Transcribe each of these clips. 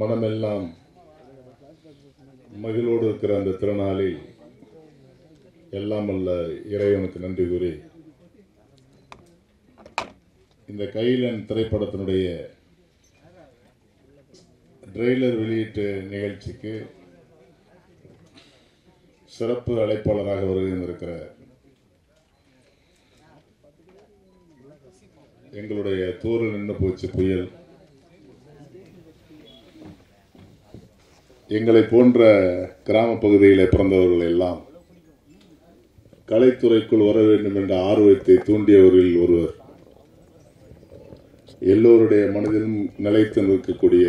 மனமெல்லாம் மகிழோடு இருக்கிற அந்த திருநாளில் எல்லாம் அல்ல இறைவனுக்கு நன்றி கூறி இந்த கைலன் திரைப்படத்தினுடைய ட்ரெய்லர் வெளியீட்டு நிகழ்ச்சிக்கு சிறப்பு அழைப்பாளராக வருகின்றிருக்கிற எங்களுடைய தூரில் நின்று போச்சு புயல், எங்களை போன்ற கிராம பகுதியில் பிறந்தவர்கள் எல்லாம் கலைத்துறைக்குள் வர வேண்டும் என்ற ஆர்வத்தை தூண்டியவர்களில் ஒருவர், எல்லோருடைய மனதிலும் நிலைத்து நிற்கக்கூடிய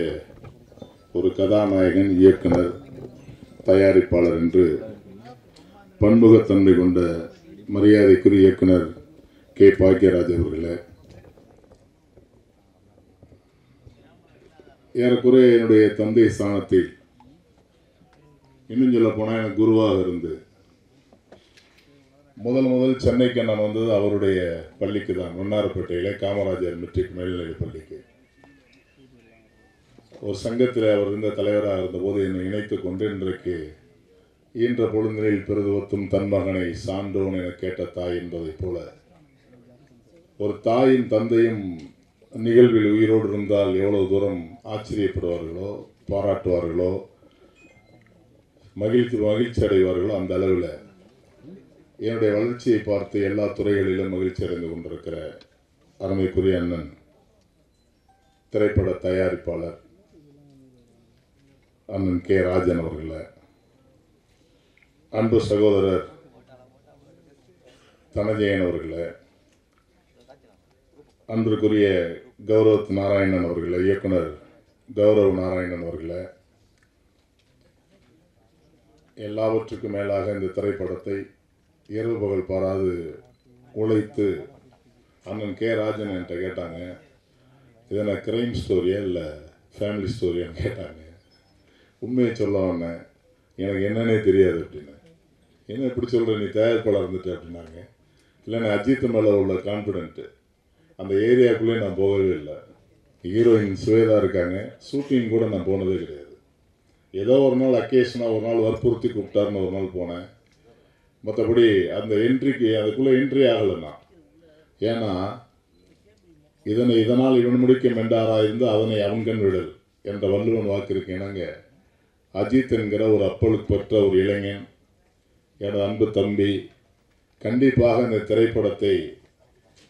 ஒரு கதாநாயகன், இயக்குனர், தயாரிப்பாளர் என்று பன்முகத்தன்மை கொண்ட மரியாதைக்குரிய இயக்குனர் கே. பாக்கியராஜ் அவர்களே, ஏறக்குறைய என்னுடைய தந்தை ஸ்தானத்தில், இன்னும் சொல்ல போனால் எனக்கு குருவாக இருந்து முதல் சென்னைக்கு நான் வந்தது அவருடைய பள்ளிக்கு தான், வண்ணாரப்பேட்டையிலே காமராஜர் மெட்ரிக் மேல்நிலைப் பள்ளிக்கு. ஒரு சங்கத்தில் அவர் இருந்த தலைவராக இருந்தபோது என்னை இணைத்துக் கொண்டு இன்றைக்கு ஈன்ற பொழுதினில் பெருதுவத்தும் தன் மகனை சான்றோன் என கேட்ட தாய் என்பதைப் போல ஒரு தாயும் தந்தையும் நிகழ்வில் உயிரோடு இருந்தால் எவ்வளவு தூரம் ஆச்சரியப்படுவார்களோ, பாராட்டுவார்களோ, மகிழ்ச்சி அடைவார்களோ, அந்த அளவில் என்னுடைய வளர்ச்சியை பார்த்து எல்லா துறைகளிலும் மகிழ்ச்சி அடைந்து கொண்டிருக்கிற அருமைக்குரிய அண்ணன் திரைப்பட தயாரிப்பாளர் அண்ணன் கே. ராஜன் அவர்களே, அன்பு சகோதரர் தனஜயன் அவர்களே, அன்றுக்குரிய கௌரவ் நாராயணன் அவர்களே, இயக்குனர் கௌரவ் நாராயணன் அவர்களே, எல்லாவற்றுக்கும் மேலாக இந்த திரைப்படத்தை இரவு பகல் பாராது உழைத்து அண்ணன் கே. ராஜன் என்கிட்ட கேட்டாங்க, இதென்ன கிரைம் ஸ்டோரியா இல்லை ஃபேமிலி ஸ்டோரியான்னு கேட்டாங்க. உண்மையை சொல்ல வந்தேன், எனக்கு என்னன்னே தெரியாது அப்படின்னு. என்ன எப்படி சொல்கிற, நீ தயாரிப்பாளர் இருந்துட்டு அப்படின்னாங்க. இல்லைன்னா அஜித் மேலே உள்ள கான்ஃபிடென்ட்டு, அந்த ஏரியாவுக்குள்ளே நான் போகவே இல்லை. ஹீரோயின் சுவேதா இருக்காங்க, ஷூட்டிங் கூட நான் போனதே கிடையாது. ஏதோ ஒரு நாள் அக்கேஷனாக ஒரு நாள் வற்புறுத்தி கூப்பிட்டாருன்னு ஒரு நாள் போனேன். மற்றபடி அந்த என்ட்ரிக்கு அதுக்குள்ளே என்ட்ரி ஆகலைன்னா, ஏன்னா இதனால் இவன் முடிக்கும் என்றாராயிருந்து அதனை அவன்கண் விடல் என்ற வள்ளுவன் வாக்கிற்கு இணங்க அஜித் என்கிற ஒரு அப்பழுக்கு பெற்ற ஒரு இளைஞன், எனது அன்பு தம்பி, கண்டிப்பாக இந்த திரைப்படத்தை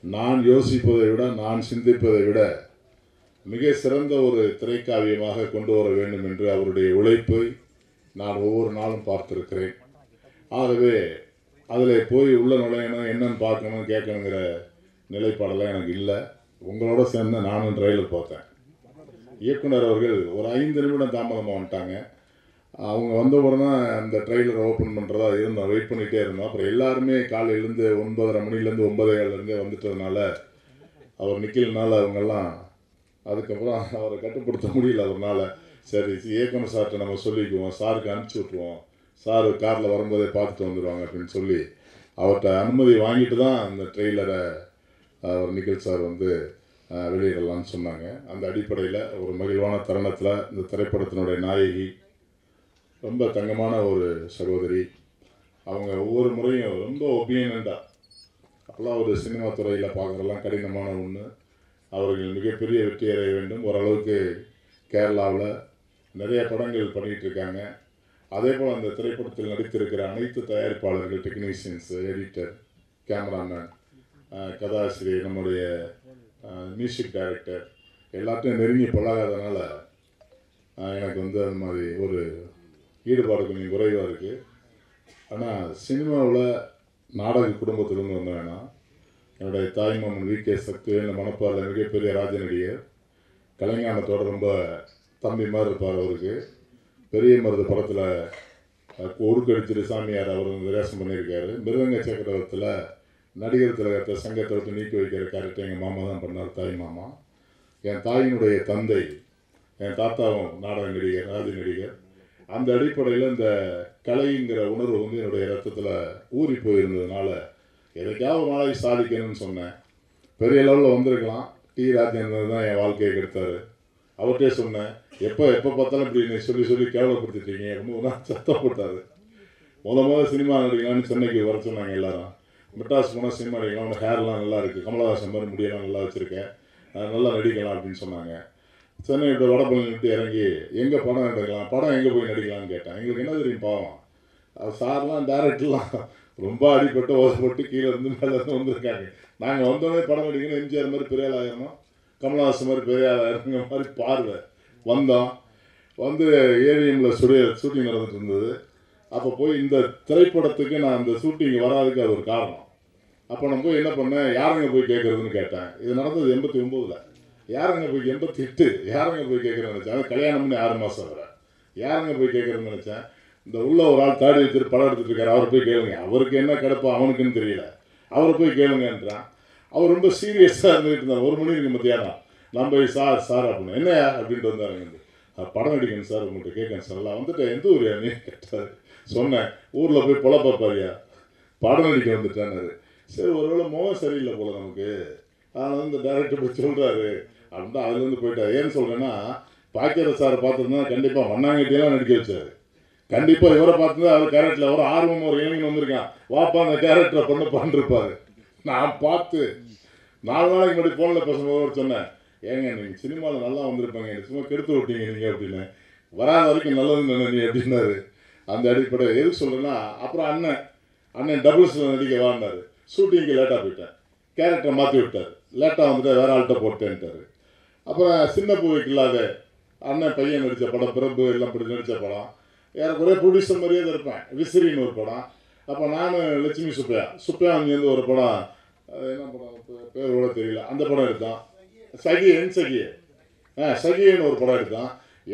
நான் யோசிப்பதை விட, நான் சிந்திப்பதை விட மிக சிறந்த ஒரு திரைக்காவியமாக கொண்டு வர வேண்டும் என்று அவருடைய உழைப்பை நான் ஒவ்வொரு நாளும் பார்த்திருக்கிறேன். ஆகவே அதில் போய் உள்ள நுழையணும், என்னன்னு பார்க்கணும், கேட்கணுங்கிற நிலைப்பாடெல்லாம் எனக்கு இல்லை. உங்களோட சேர்ந்து நானும் ட்ரெய்லர் பார்த்தேன். இயக்குனர் அவர்கள் ஒரு 5 நிமிடம் தாமதமாக வந்துட்டாங்க. அவங்க வந்த உடனே அந்த ட்ரெய்லரை ஓப்பன் பண்ணுறதா இருந்தோம், வெயிட் பண்ணிகிட்டே இருந்தோம். அப்புறம் எல்லாருமே காலையிலேருந்து 9:30 மணிலேருந்து 9:15 வந்துட்டதுனால அவர் நிற்கலனால அவங்கெல்லாம், அதுக்கப்புறம் அவரை கட்டுப்படுத்த முடியல அவர்னால. சரி, இயக்குனர் சார்கிட்ட நம்ம சொல்லிக்குவோம், சாருக்கு அனுப்பிச்சி விட்ருவோம், சார் காரில் வரும்போதே பார்த்துட்டு வந்துடுவாங்க அப்படின்னு சொல்லி அவர்கிட்ட அனுமதி வாங்கிட்டு தான் அந்த ட்ரெய்லரை அவர் நிக்கில் சார் வந்து வெளியிடலான்னு சொன்னாங்க. அந்த அடிப்படையில் ஒரு மகிழ்வான தருணத்தில் இந்த திரைப்படத்தினுடைய நாயகி, ரொம்ப தங்கமான ஒரு சகோதரி, அவங்க ஒவ்வொரு முறையும் ரொம்ப ஒபீனியண்டாக, அப்போல்லாம் ஒரு சினிமா துறையில் பார்க்குறதெல்லாம் கடினமான ஒன்று. அவர்கள் மிகப்பெரிய வெற்றி அடைய வேண்டும். ஓரளவுக்கு கேரளாவில் நிறைய படங்கள் பண்ணிகிட்டு இருக்காங்க. அதே போல் அந்த திரைப்படத்தில் நடித்திருக்கிற அனைத்து தயாரிப்பாளர்கள், டெக்னீஷியன்ஸ், எடிட்டர், கேமராமேன், கதாசிரியர், நம்முடைய மியூசிக் டைரக்டர் எல்லாத்தையும் நெருங்கி பழகாதனால எனக்கு வந்து அது மாதிரி ஒரு ஈடுபாடு கொஞ்சம் குறைவாக இருக்குது. ஆனால் சினிமாவில் நாடக குடும்பத்திலிருந்து வந்த வேணாம். என்னுடைய தாய்மாமன் வி.கே. சக்திவேல் மணப்பாறையில் மிகப்பெரிய ராஜநடிகர், கலைஞானத்தோடு ரொம்ப தம்பி மாதிரி இருப்பார். அவருக்கு பெரிய மருது படத்தில் உருக்கடிச்சிரு சாமியார் அவர் விரேசம் பண்ணியிருக்காரு. மிருதங்க சக்கரவர்த்தியில் நடிகர் திலகத்தை சங்கத்தை விட்டு நீக்கி வைக்கிற கேரக்டர் எங்கள் மாமா தான் பண்ணார், தாய் மாமா. என் தாயினுடைய தந்தை, என் தாத்தாவும் நாடக நடிகர், ராஜ நடிகர். அந்த அடிப்படையில் இந்த கலைங்கிற உணர்வு வந்து என்னுடைய ரத்தத்தில் ஊறி போயிருந்ததுனால எதைக்காவது நாளைக்கு சாதிக்கணும்னு சொன்னேன். பெரிய லெவலில் வந்திருக்கலாம். டி ராஜேந்திரன் தான் என் வாழ்க்கையை கெடுத்தார். அவர்கிட்டே சொன்னேன், எப்போ பார்த்தாலும் இப்படி சொல்லி கேவலப்படுத்திட்டீங்க ரொம்ப சத்தம் போட்டார். முதல் சினிமா நடிகலான்னு சென்னைக்கு வர சொன்னாங்க எல்லாரும். மெட்ராஸ் போனால் சினிமா நடிக்கலாம், உங்கள் ஹேர்லாம் நல்லா இருக்குது, கமலஹாசன் மாதிரி முடியெல்லாம் நல்லா வச்சுருக்கேன், நல்லா நடிக்கலாம் அப்படின்னு சொன்னாங்க. சென்னை விட்டு வடபழனி விட்டு இறங்கி எங்கே படம் எடுக்கலாம், படம் எங்கே போய் நடிக்கலாம்னு கேட்டேன். எங்களுக்கு என்ன தெரியும் பாவம், சார்லாம் டேரக்டர்லாம் ரொம்ப அடிப்பட்டு ஓசப்பட்டு கீழே இருந்து மேலே இருந்து வந்திருக்காங்க. நாங்கள் வந்தோடனே படம் நடிக்கணும், எம்ஜிஆர் மாதிரி பெரிய ஆள் ஆயிரணும், கமலஹாசன் மாதிரி பெரிய ஆள் ஆயிருங்கிற மாதிரி பார்வை வந்தோம். வந்து ஏவிஎம்மில் ஷூட்டிங் நடந்துட்டு இருந்தது. அப்போ போய் இந்த திரைப்படத்துக்கு நான் அந்த ஷூட்டிங் வராதுக்கு அது ஒரு காரணம். அப்போ நான் போய் என்ன பண்ணேன், யாருங்க போய் கேட்குறதுன்னு கேட்டேன். இது நடந்தது 89. யாருங்க போய் 88 யாருங்க போய் கேட்குறேன்னு நினச்சேன். அது கல்யாணம்னு 6 மாதம் வர யாருங்க போய் கேட்குறேன்னு நினச்சேன். இந்த உள்ள ஒரு ஆள் தாடி வச்சுட்டு படம் எடுத்துகிட்டு இருக்காரு, அவரை போய் கேளுங்க, அவருக்கு என்ன கிடப்போ அவனுக்குன்னு தெரியல, அவரை போய் கேளுங்கன்றான். அவர் ரொம்ப சீரியஸாக இருந்துகிட்டு இருந்தார். 1 மணி இருக்கு மத்தியானம். நான் போய் சார் அப்படின்னு என்னையா அப்படின்ட்டு வந்தாருங்க. படம் நடிக்கணும் சார், உங்கள்கிட்ட கேட்கணும் சார். எல்லாம் வந்துட்டு எந்த ஊர் நீ கேட்டார். சொன்னேன், ஊரில் போய் பொழப்பாரியா, படம் நடிக்க வந்துட்டானாரு. சரி, ஒருவேளை முகம் சரியில்லை போல நமக்கு, அதனால் இந்த டைரக்டர் போய் சொல்கிறாரு அப்படின்ட்டு அதுலேருந்து போயிட்டார். ஏன்னு சொல்கிறேன்னா, பாக்கியர சாரை பார்த்துருந்தா கண்டிப்பாக மண்ணாங்கட்டியெல்லாம் நடிக்க வச்சார். கண்டிப்பாக இவரை பார்த்துதான் அவர் கேரக்டரில் ஒரு ஆர்வம் ஒரு இளைஞன் வந்திருக்கான், வாப்பா அந்த கேரக்டரை பண்ண இருப்பார். நான் பார்த்து 4 நாளைக்கு முன்னாடி ஃபோனில் பேசும்போது சொன்னேன், ஏங்க நீங்கள் சினிமாவில் நல்லா வந்திருப்பாங்க, எனக்கு சும்மா கெடுத்து விட்டீங்க நீங்கள் அப்படின்னு, வராத வரைக்கும் நல்லதுன்னு நினைங்க அப்படின்னாரு. அந்த அடிப்படை எது சொல்கிறேன்னா, அப்புறம் அண்ணன் டபுள்ஸில் நடிக்க வாங்கினார். ஷூட்டிங்க்கு லேட்டாக போயிட்டேன், கேரக்டரை மாற்றி விட்டார், லேட்டாக வந்துட்டு வேறு ஆள்கிட்ட போட்டேன்ட்டார். அப்புறம் சின்ன பூவைக்கு இல்லாத அண்ணன் பையன் நடித்த படம், பிரபு எல்லாம் இப்படி நடித்த படம், எனக்கு ஒரே ப்ரொடியூசர் மாதிரியே தான் இருப்பேன். விசிறின்னு ஒரு படம். அப்போ நான் லட்சுமி சுப்பையா அங்கேருந்து ஒரு படம், அது என்ன படம் பேர் கூட தெரியல, அந்த படம் எடுத்தான். சகின்னு ஒரு படம் எடுத்தான்.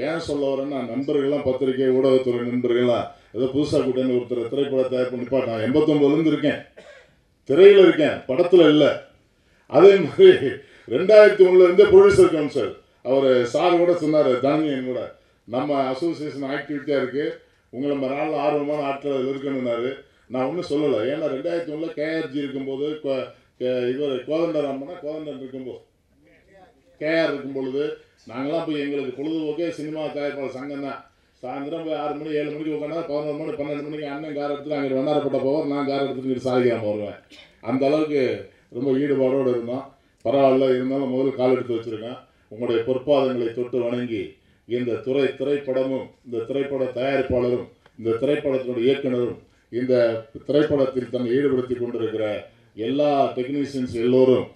ஏன் சொல்ல வரேன்னா, நண்பர்கள்லாம் பத்திரிகை ஊடகத்துறை நண்பர்கள்லாம் ஏதோ புதுசாக கூட்டேன்னு ஒருத்தர் திரைப்படம் தயார் பண்ணிப்பா. நான் 89லேருந்து இருக்கேன், திரையில் இருக்கேன், படத்தில் இல்லை. அதே மாதிரி 2001 ப்ரொடியூசர் கவுன்சில் அவர் சார் கூட சொன்னார், தானியன் கூட, நம்ம அசோசியேஷன் ஆக்டிவிட்டியாக இருக்குது, உங்களை நம்ம நாளில் ஆர்வமான ஆட்கள் அதில் இருக்கணுன்னாரு. நான் ஒன்றும் சொல்லலை. ஏன்னா 2001 கேஆர்ஜி இருக்கும்போது, இவர் கோதண்டன் இருக்கும்போது, கேஆர் இருக்கும் பொழுது நாங்களாம் போய் எங்களுக்கு பொழுதுபோக்கே சினிமா தயாரிப்பாளர் சங்கம் தான். சாயந்தரம் போய் 6 மணி 7 மணிக்கு உட்காந்தா 11 மணி 12 மணிக்கு அண்ணன் கார் எடுத்துட்டு அங்கே வண்ணாரப்பட்ட போவார், நான் கார் எடுத்துட்டு சாதிக்காமல் வருவேன். அந்த அளவுக்கு ரொம்ப ஈடுபாடோடு இருந்தோம். பரவாயில்ல, இருந்தாலும் முதல்ல கால் எடுத்து வச்சுருக்கேன். உங்களுடைய பொற்பாதங்களை தொட்டு வணங்கி, இந்த திரைப்படமும் இந்த திரைப்பட தயாரிப்பாளரும் இந்த திரைப்படத்தினுடைய இயக்குனரும் இந்த திரைப்படத்தில் தன்னை ஈடுபடுத்தி கொண்டிருக்கிற எல்லா டெக்னீஷியன்ஸ் எல்லோரும்,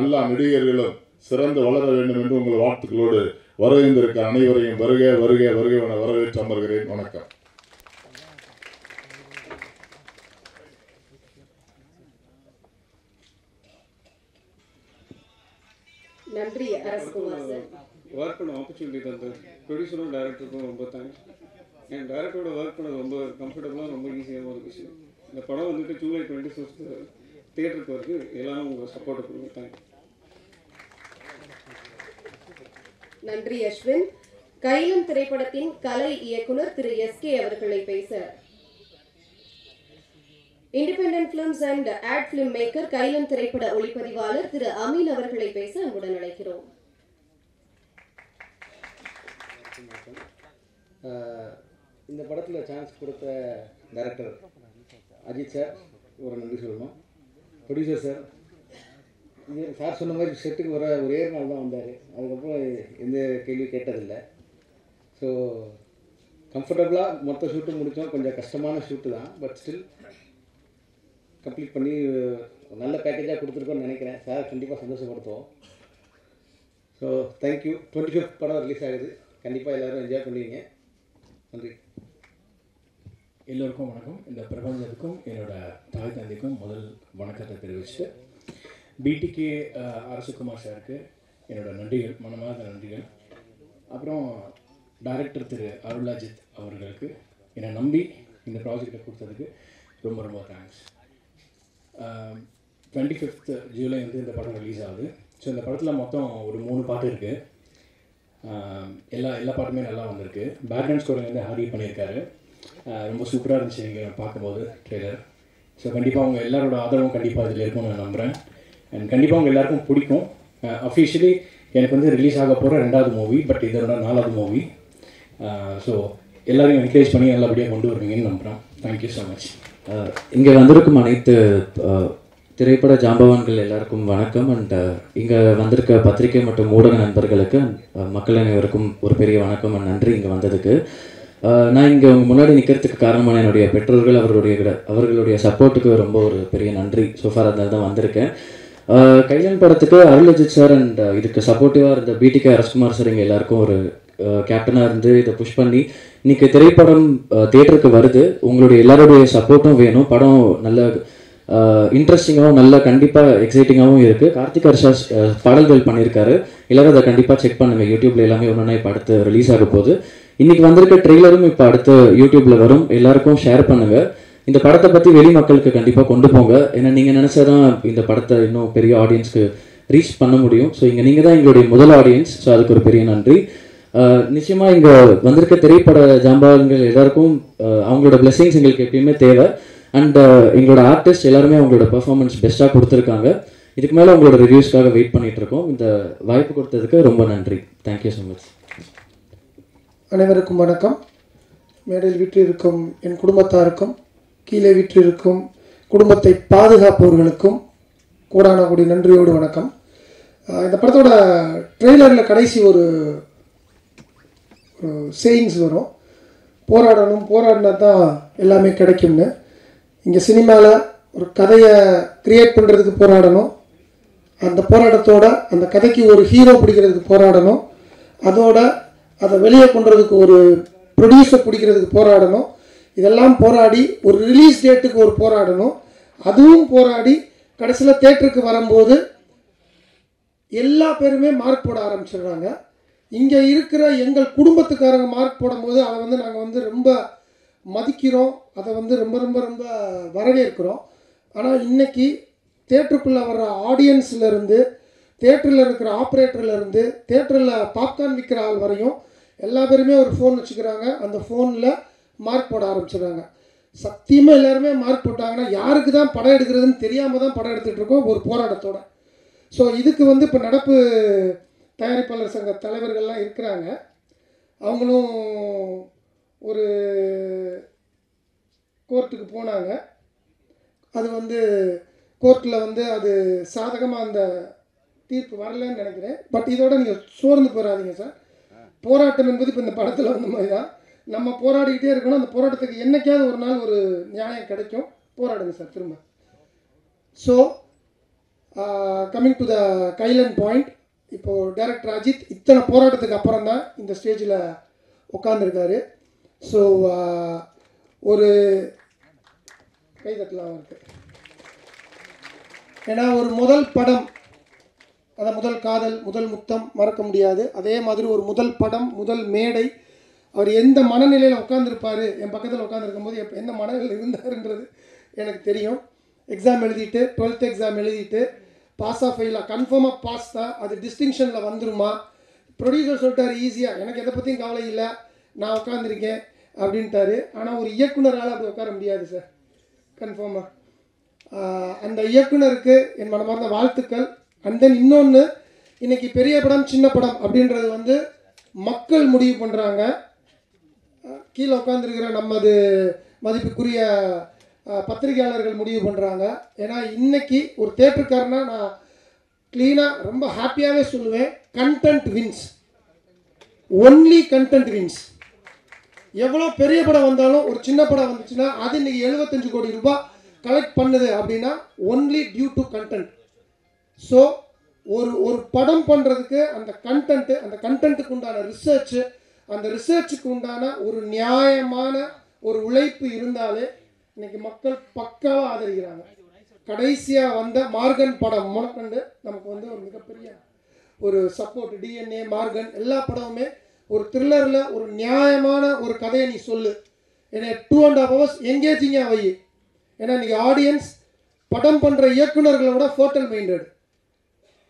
எல்லா நடிகர்களும் சிறந்து வளர வேண்டும் என்று உங்கள் வாழ்த்துக்களோடு வரவேந்திருக்க அனைவரையும் வருக வருக வருக என வரவேற்று அமர்கிறேன். வணக்கம். நன்றி அரசகுமார் சார். ஒர்க் பண்ண ஆப்பர்ச்சுனிட்டி தந்த ப்ரொடியூசரும் டைரக்டருக்கும் ரொம்ப தேங்க்ஸ். என் டைரக்டரோட ஒர்க் பண்ணது ரொம்ப கம்ஃபர்டபுளாக, ரொம்ப ஈஸியாக ஒரு விஷயம். இந்த படம் வந்துட்டு ஜூலை 25 தியேட்டருக்கு வருது. எல்லாரும் உங்கள் சப்போர்ட்டை கொடுங்க. தேங்க்யூ. நன்றி அஸ்வின். கைலம் திரைப்படத்தின் கலை இயக்குனர் திரு எஸ்கே அவர்களை பேச independent films and ad film maker கைலம் திரைப்பட ஒளிப்பதிவாளர் திரு அமீன் அவர்களை பேச அன்புடன் அழைக்கிறோம். இந்த படத்தில் சான்ஸ் கொடுத்த டைரக்டர் அஜித் சார் ஒரு நன்றி சொல்லணும். ப்ரொடியூசர் சார், இது சார் சொன்ன மாதிரி செட்டுக்கு வர ஒரே நாள் தான் வந்தார். அதுக்கப்புறம் எந்த கேள்வி கேட்டதில்லை. ஸோ கம்ஃபர்டபுளாக மொத்த ஷூட்டும் முடித்தோம். கொஞ்சம் கஷ்டமான ஷூட்டு தான், பட் ஸ்டில் கம்ப்ளீட் பண்ணி நல்ல பேக்கேஜாக கொடுத்துருக்கோன்னு நினைக்கிறேன். சார் கண்டிப்பாக சந்தோஷப்படுத்துவோம். So thank you. 25th படம் ரிலீஸ் ஆகுது. கண்டிப்பாக எல்லோரும் என்ஜாய் பண்ணுவீங்க. நன்றி. எல்லோருக்கும் வணக்கம். இந்த பிரபஞ்சத்துக்கும் என்னோடய தாய் தந்தைக்கும் முதல் வணக்கத்தை தெரிவிச்சுட்டு, பிடிகே அரசகுமார் சாருக்கு என்னோடய நன்றிகள், மனமார்ந்த நன்றிகள். அப்புறம் டைரக்டர் திரு அருளாஜித் அவர்களுக்கு என்னை நம்பி இந்த ப்ராஜெக்டை கொடுத்ததுக்கு ரொம்ப ரொம்ப தேங்க்ஸ். 25th ஜூலை இந்த படம் ரிலீஸ் ஆகுது. ஸோ இந்த படத்தில் மொத்தம் ஒரு 3 பாட்டு இருக்குது. எல்லா பாட்டுமே நல்லா வந்திருக்கு. பேக்ரவுண்ட் ஸ்கோரிங் வந்து ஹாரி பண்ணியிருக்காரு. ரொம்ப சூப்பராக இருந்துச்சு நீங்கள் பார்க்கும்போது ட்ரெய்லர். ஸோ கண்டிப்பாக அவங்க எல்லாரோட ஆதரவும் கண்டிப்பாக இதில் இருக்கும்னு நான் நம்புகிறேன். அண்ட் கண்டிப்பாக அவங்க எல்லாருக்கும் பிடிக்கும். அஃபிஷியலி எனக்கு வந்து ரிலீஸ் ஆக போகிற 2வது மூவி, பட் இதோட 4வது மூவி. ஸோ எல்லோரையும் என்கரேஜ் பண்ணி நல்லபடியாக கொண்டு வருவீங்கன்னு நம்புகிறேன். Thank you so much. இங்கே வந்திருக்கும் அனைத்து திரைப்பட ஜாம்பவான்கள் எல்லாருக்கும் வணக்கம். அண்ட் இங்கே வந்திருக்க பத்திரிகை மற்றும் ஊடக நண்பர்களுக்கு மக்கள் அனைவருக்கும் ஒரு பெரிய வணக்கம் அண்ட் நன்றி இங்கே வந்ததுக்கு. நான் இங்கே உங்கள் முன்னாடி நிற்கிறதுக்கு காரணமான என்னுடைய பெற்றோர்கள் அவர்களுடைய சப்போர்ட்டுக்கு ரொம்ப ஒரு பெரிய நன்றி. சோஃபார் அதனால தான் வந்திருக்கேன். கைலன் படத்துக்கு அருள் அஜித் சார் அண்ட் இதுக்கு சப்போர்ட்டிவாக இருந்த பிடிகே அரசகுமார் சார் இங்கே எல்லாருக்கும் ஒரு கேப்டனாக இருந்து இதை புஷ் பண்ணி இன்றைக்கி திரைப்படம் தியேட்டருக்கு வருது. உங்களுடைய எல்லாருடைய சப்போர்ட்டும் வேணும். படம் நல்ல இன்ட்ரெஸ்டிங்காகவும் நல்ல கண்டிப்பாக எக்ஸைட்டிங்காகவும் இருக்குது. கார்த்திக் ஹர்ஷாஸ் பாடல்கள் பண்ணியிருக்காரு. எல்லோரும் அதை கண்டிப்பாக செக் பண்ணுங்கள். யூடியூப்பில் எல்லாமே ஒன்றுனா இப்போ அடுத்து ரிலீஸ் ஆக போகுது. இன்றைக்கி வந்திருக்க ட்ரெய்லரும் இப்போ அடுத்து யூடியூப்பில் வரும். எல்லாருக்கும் ஷேர் பண்ணுங்கள். இந்த படத்தை பற்றி வெளி மக்களுக்கு கண்டிப்பாக கொண்டு போங்க. ஏன்னா நீங்கள் நினச்சாதான் இந்த படத்தை இன்னும் பெரிய ஆடியன்ஸ்க்கு ரீச் பண்ண முடியும். ஸோ நீங்கள் தான் எங்களுடைய முதல் ஆடியன்ஸ். ஸோ அதுக்கு ஒரு பெரிய நன்றி. நிச்சயமாக இங்கே வந்திருக்க திரைப்பட ஜாம்பவான்கள் எல்லாருக்கும் அவங்களோட பிளெஸிங்ஸ் எங்களுக்கு எப்பயுமே தேவை. அண்ட் எங்களோட ஆர்டிஸ்ட் எல்லாருமே அவங்களோட பெர்ஃபார்மன்ஸ் பெஸ்ட்டாக கொடுத்துருக்காங்க. இதுக்கு மேலே உங்களோட ரிவ்யூஸ்க்காக வெயிட் பண்ணிகிட்ருக்கோம். இந்த வாய்ப்பு கொடுத்ததுக்கு ரொம்ப நன்றி. Thank you so much. அனைவருக்கும் வணக்கம். மேடையில் வீற்றிருக்கும் என் குடும்பத்தாருக்கும் கீழே வீற்றிருக்கும் குடும்பத்தை பாதுகாப்பவர்களுக்கும் கோடான கோடி நன்றியோடு வணக்கம். இந்த படத்தோட ட்ரெய்லரில் கடைசி ஒரு சேயிங்ஸ் வரும். போராடினா தான் எல்லாமே கிடைக்கும்னு. இங்கே சினிமாவில் ஒரு கதையை க்ரியேட் பண்ணுறதுக்கு போராடணும். அந்த போராட்டத்தோட அந்த கதைக்கு ஒரு ஹீரோ பிடிக்கிறதுக்கு போராடணும். அதோட அதை வெளியே கொண்டுறதுக்கு ஒரு ப்ரொடியூசர் பிடிக்கிறதுக்கு போராடணும். இதெல்லாம் போராடி ஒரு ரிலீஸ் டேட்டுக்கு ஒரு போராடணும். அதுவும் போராடி கடைசியில் தேட்டருக்கு வரும்போது எல்லா பேருமே மார்க் போட ஆரம்பிச்சிடுறாங்க. இங்கே இருக்கிற எங்கள் குடும்பத்துக்காரங்க மார்க் போடும்போது அதை வந்து நாங்கள் ரொம்ப மதிக்கிறோம். அதை ரொம்ப ரொம்ப ரொம்ப வரவேற்கிறோம். ஆனால் இன்றைக்கி தேட்டருக்குள்ளே வர்ற ஆடியன்ஸ்லேருந்து, தேட்டரில் இருக்கிற ஆப்ரேட்டர்லேருந்து, தேட்டரில் பாப்கார்ன் விற்கிற ஆள் வரையும் எல்லா பேருமே ஒரு ஃபோன் வச்சுக்கிறாங்க. அந்த ஃபோனில் மார்க் போட ஆரம்பிச்சிடுறாங்க. சத்தியமாக எல்லாருமே மார்க் போட்டாங்கன்னா யாருக்கு தான் படம் எடுக்கிறதுன்னு தெரியாமல் தான் படம் எடுத்துகிட்டு இருக்கோம் ஒரு போராட்டத்தோட. ஸோ இதுக்கு இப்போ நடப்பு தயாரிப்பாளர் சங்க தலைவர்கள்லாம் இருக்கிறாங்க. அவங்களும் ஒரு கோர்ட்டுக்கு போனாங்க. அது கோர்ட்டில் அது சாதகமாக அந்த தீர்ப்பு வரலன்னு நினைக்கிறேன். பட் இதோட நீங்கள் சோர்ந்து போகாதீங்க சார். போராட்டம் என்பது இப்போ இந்த படத்தில் வந்த மாதிரி தான். நம்ம போராடிக்கிட்டே இருக்கணும். அந்த போராட்டத்துக்கு என்னைக்காவது ஒரு நாள் ஒரு நியாயம் கிடைக்கும். போராடுங்க சார் திரும்ப. So coming to the Kailan point. இப்போது டைரக்டர் அஜித் இத்தனை போராட்டத்துக்கு அப்புறம் தான் இந்த ஸ்டேஜில் உட்காந்துருக்காரு. ஸோ ஒரு கைதட்டலாம் அவருக்கு. ஏன்னா ஒரு முதல் படம், அதை முதல் காதல், முதல் முத்தம் மறக்க முடியாது. அதே மாதிரி ஒரு முதல் படம், முதல் மேடை. அவர் எந்த மனநிலையில் உட்காந்துருப்பார், என் பக்கத்தில் உட்காந்துருக்கும் போது எந்த மனநிலையில் இருந்தாருன்றது எனக்கு தெரியும். எக்ஸாம் எழுதிட்டு 12th எக்ஸாம் எழுதிட்டு பாஸாக ஃபெயிலாக கன்ஃபார்மாக பாஸ் தான். அது டிஸ்டிங்ஷனில் வந்துருமா? ப்ரொடியூசர் சொல்லிட்டார் ஈஸியாக, எனக்கு எதை பற்றியும் கவலை இல்லை, நான் உட்காந்துருக்கேன் அப்படின்ட்டாரு. ஆனால் ஒரு இயக்குனரால் அப்படி உட்கார முடியாது சார், கன்ஃபார்மாக. அந்த இயக்குனருக்கு என் மனமார்ந்த வாழ்த்துக்கள். அண்ட் தென் இன்னொன்று, இன்றைக்கி பெரிய படம் சின்ன படம் அப்படின்றது மக்கள் முடிவு பண்ணுறாங்க. கீழே உட்காந்துருக்கிற நமது மதிப்புக்குரிய பத்திரிகையாளர்கள் முடிவு பண்ணுறாங்க. ஏன்னா இன்றைக்கி ஒரு தேட்டருக்காரனா நான் க்ளீனாக ரொம்ப ஹாப்பியாகவே சொல்லுவேன், content wins. Only content wins. எவ்வளோ பெரிய படம் வந்தாலும் ஒரு சின்ன படம் வந்துச்சுன்னா அது இன்றைக்கி 75 கோடி ரூபாய் கலெக்ட் பண்ணுது அப்படின்னா only due to content. So ஒரு படம் பண்ணுறதுக்கு அந்த கண்டென்ட்டு, அந்த கண்டென்ட்டுக்கு உண்டான ரிசர்ச்சு, அந்த ரிசர்ச்சுக்கு உண்டான ஒரு நியாயமான ஒரு உழைப்பு இருந்தாலே இன்றைக்கி மக்கள் பக்காவாக ஆதரிக்கிறாங்க. கடைசியாக வந்த மார்கன் படம் முதற்கொண்டு நமக்கு ஒரு மிகப்பெரிய ஒரு சப்போர்ட். DNA, மார்கன் எல்லா படமுமே ஒரு த்ரில்லரில் ஒரு நியாயமான ஒரு கதையை நீ சொல்லு, என்னை 2.5 hours எங்கேஜிங்காக வை. ஏன்னா இன்றைக்கி ஆடியன்ஸ் படம் பண்ணுற இயக்குநர்களை விட ஃபோட்டல் மைண்டட்.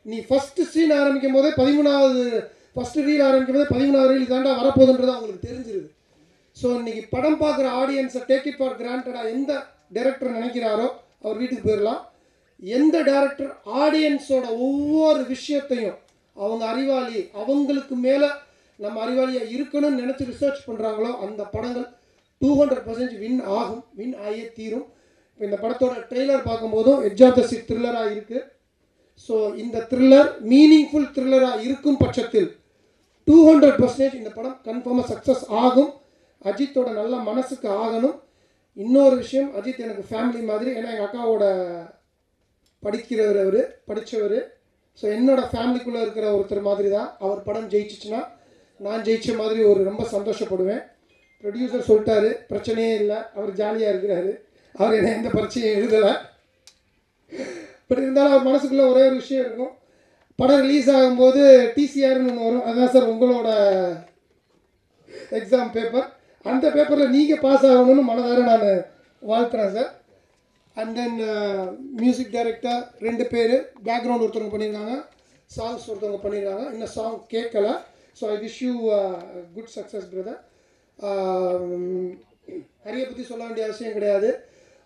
நீ ஃபஸ்ட்டு சீன் ஆரம்பிக்கும் போதே 13வது ஃபஸ்ட்டு ரீல் ஆரம்பிக்கும்போது 13வது ரீல் தாண்டா வரப்போகுதுன்றது அவங்களுக்கு தெரிஞ்சிருது. ஸோ இன்றைக்கி படம் பார்க்குற ஆடியன்ஸை டேக் இட் ஃபார் கிராண்டடாக எந்த டைரக்டர் நினைக்கிறாரோ அவர் வீட்டுக்கு போயிடலாம். எந்த டைரக்டர் ஆடியன்ஸோட ஒவ்வொரு விஷயத்தையும் அவங்க அறிவாளி, அவங்களுக்கு மேலே நம்ம அறிவாளியாக இருக்கணும்னு நினச்சி ரிசர்ச் பண்ணுறாங்களோ அந்த படங்கள் 200% வின் ஆகியே தீரும். இப்போ இந்த படத்தோட ட்ரெய்லர் பார்க்கும்போதும் எட்ஜ் ஆஃப் த சீட் த்ரில்லராக இருக்குது. ஸோ இந்த த்ரில்லர் மீனிங்ஃபுல் த்ரில்லராக இருக்கும் பட்சத்தில் 200% இந்த படம் கன்ஃபார்மாக சக்ஸஸ் ஆகும். அஜித்தோட நல்ல மனசுக்கு ஆகணும். இன்னொரு விஷயம், அஜித் எனக்கு ஃபேமிலி மாதிரி. ஏன்னா எங்கள் அக்காவோட படித்தவர். ஸோ என்னோடய ஃபேமிலிக்குள்ளே இருக்கிற ஒருத்தர் மாதிரி தான். அவர் படம் ஜெயிச்சிச்சுன்னா நான் ஜெயிச்ச மாதிரி ரொம்ப சந்தோஷப்படுவேன். ப்ரொடியூசர் சொல்லிட்டாரு, பிரச்சனையே இல்லை, அவர் ஜாலியாக இருக்கிறாரு, அவர் என்ன எந்த பிரச்சனையும் எழுதலை. பட் இருந்தாலும் அவர் மனசுக்குள்ளே ஒரே ஒரு விஷயம் இருக்கும். படம் ரிலீஸ் ஆகும்போது டிசிஆர்னு ஒன்று வரும். அதுதான் சார் உங்களோட எக்ஸாம் பேப்பர். அந்த பேப்பரில் நீங்கள் பாஸ் ஆகணும்னு மனதார நான் வாழ்த்துறேன் sir. And then music director 2 பேர், பேக்ரவுண்ட் ஒருத்தவங்க பண்ணியிருக்காங்க, சாங்ஸ் ஒருத்தவங்க பண்ணியிருக்காங்க. இன்னும் சாங் கேட்கல. So I wish you good success brother. ஹரியை பற்றி சொல்ல வேண்டிய அவசியம் கிடையாது.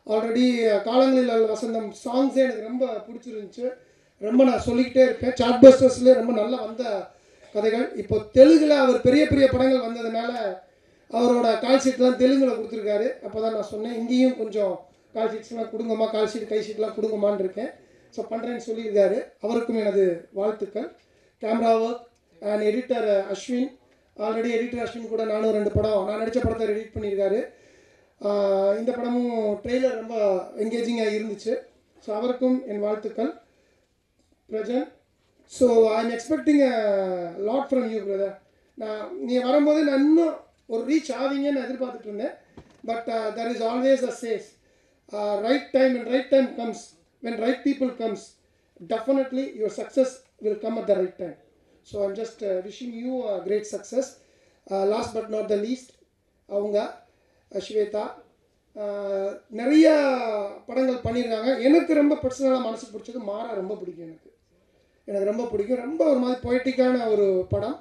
ஆல்ரெடி காலங்களில் வசந்தம் சாங்ஸே எனக்கு ரொம்ப பிடிச்சிருந்துச்சு. ரொம்ப நான் சொல்லிக்கிட்டே இருப்பேன். சாட் பஸ்டர்ஸ்லேயே ரொம்ப நல்லா வந்த கதைகள். இப்போ தெலுங்கில் அவர் பெரிய பெரிய படங்கள் வந்ததுனால அவரோட கால் ஷீட்லாம் தெலுங்கில் கொடுத்துருக்காரு. அப்போ தான் நான் சொன்னேன், இங்கேயும் கொஞ்சம் கால் ஷீட்ஸ்லாம் கொடுங்கம்மா, கால் ஷீட் கை ஷீட்லாம் கொடுங்கம்மான்னு இருக்கேன். ஸோ பண்ணுறேன்னு சொல்லியிருக்காரு. அவருக்கும் எனது வாழ்த்துக்கள். Camera work and editor Ashwin, already editor Ashwin கூட நானும் 2 படம் நான் நடித்த படத்தை எடிட் பண்ணியிருக்காரு. இந்த படமும் ட்ரெய்லர் ரொம்ப என்கேஜிங்காக இருந்துச்சு. ஸோ அவருக்கும் என் வாழ்த்துக்கள். Prajan, so I am expecting a lot from you brother. நீ வரும்போது நான் இன்னும் ஒரு ரீச் ஆவீங்கன்னு எதிர்பார்த்துட்டு இருந்தேன். But there is always a chase right time and right time comes when right people comes definitely your success will come at the right time. So I'm just wishing you a great success. Last but not the least, அவங்க ஸ்வேதா நிறைய படங்கள் பண்ணியிருக்காங்க. எனக்கு ரொம்ப பர்சனலாக மனசுக்கு பிடிச்சது மாறா ரொம்ப பிடிக்கும். எனக்கு ரொம்ப பிடிக்கும். ரொம்ப ஒரு மாதிரி பொய்டிக்கான ஒரு படம்.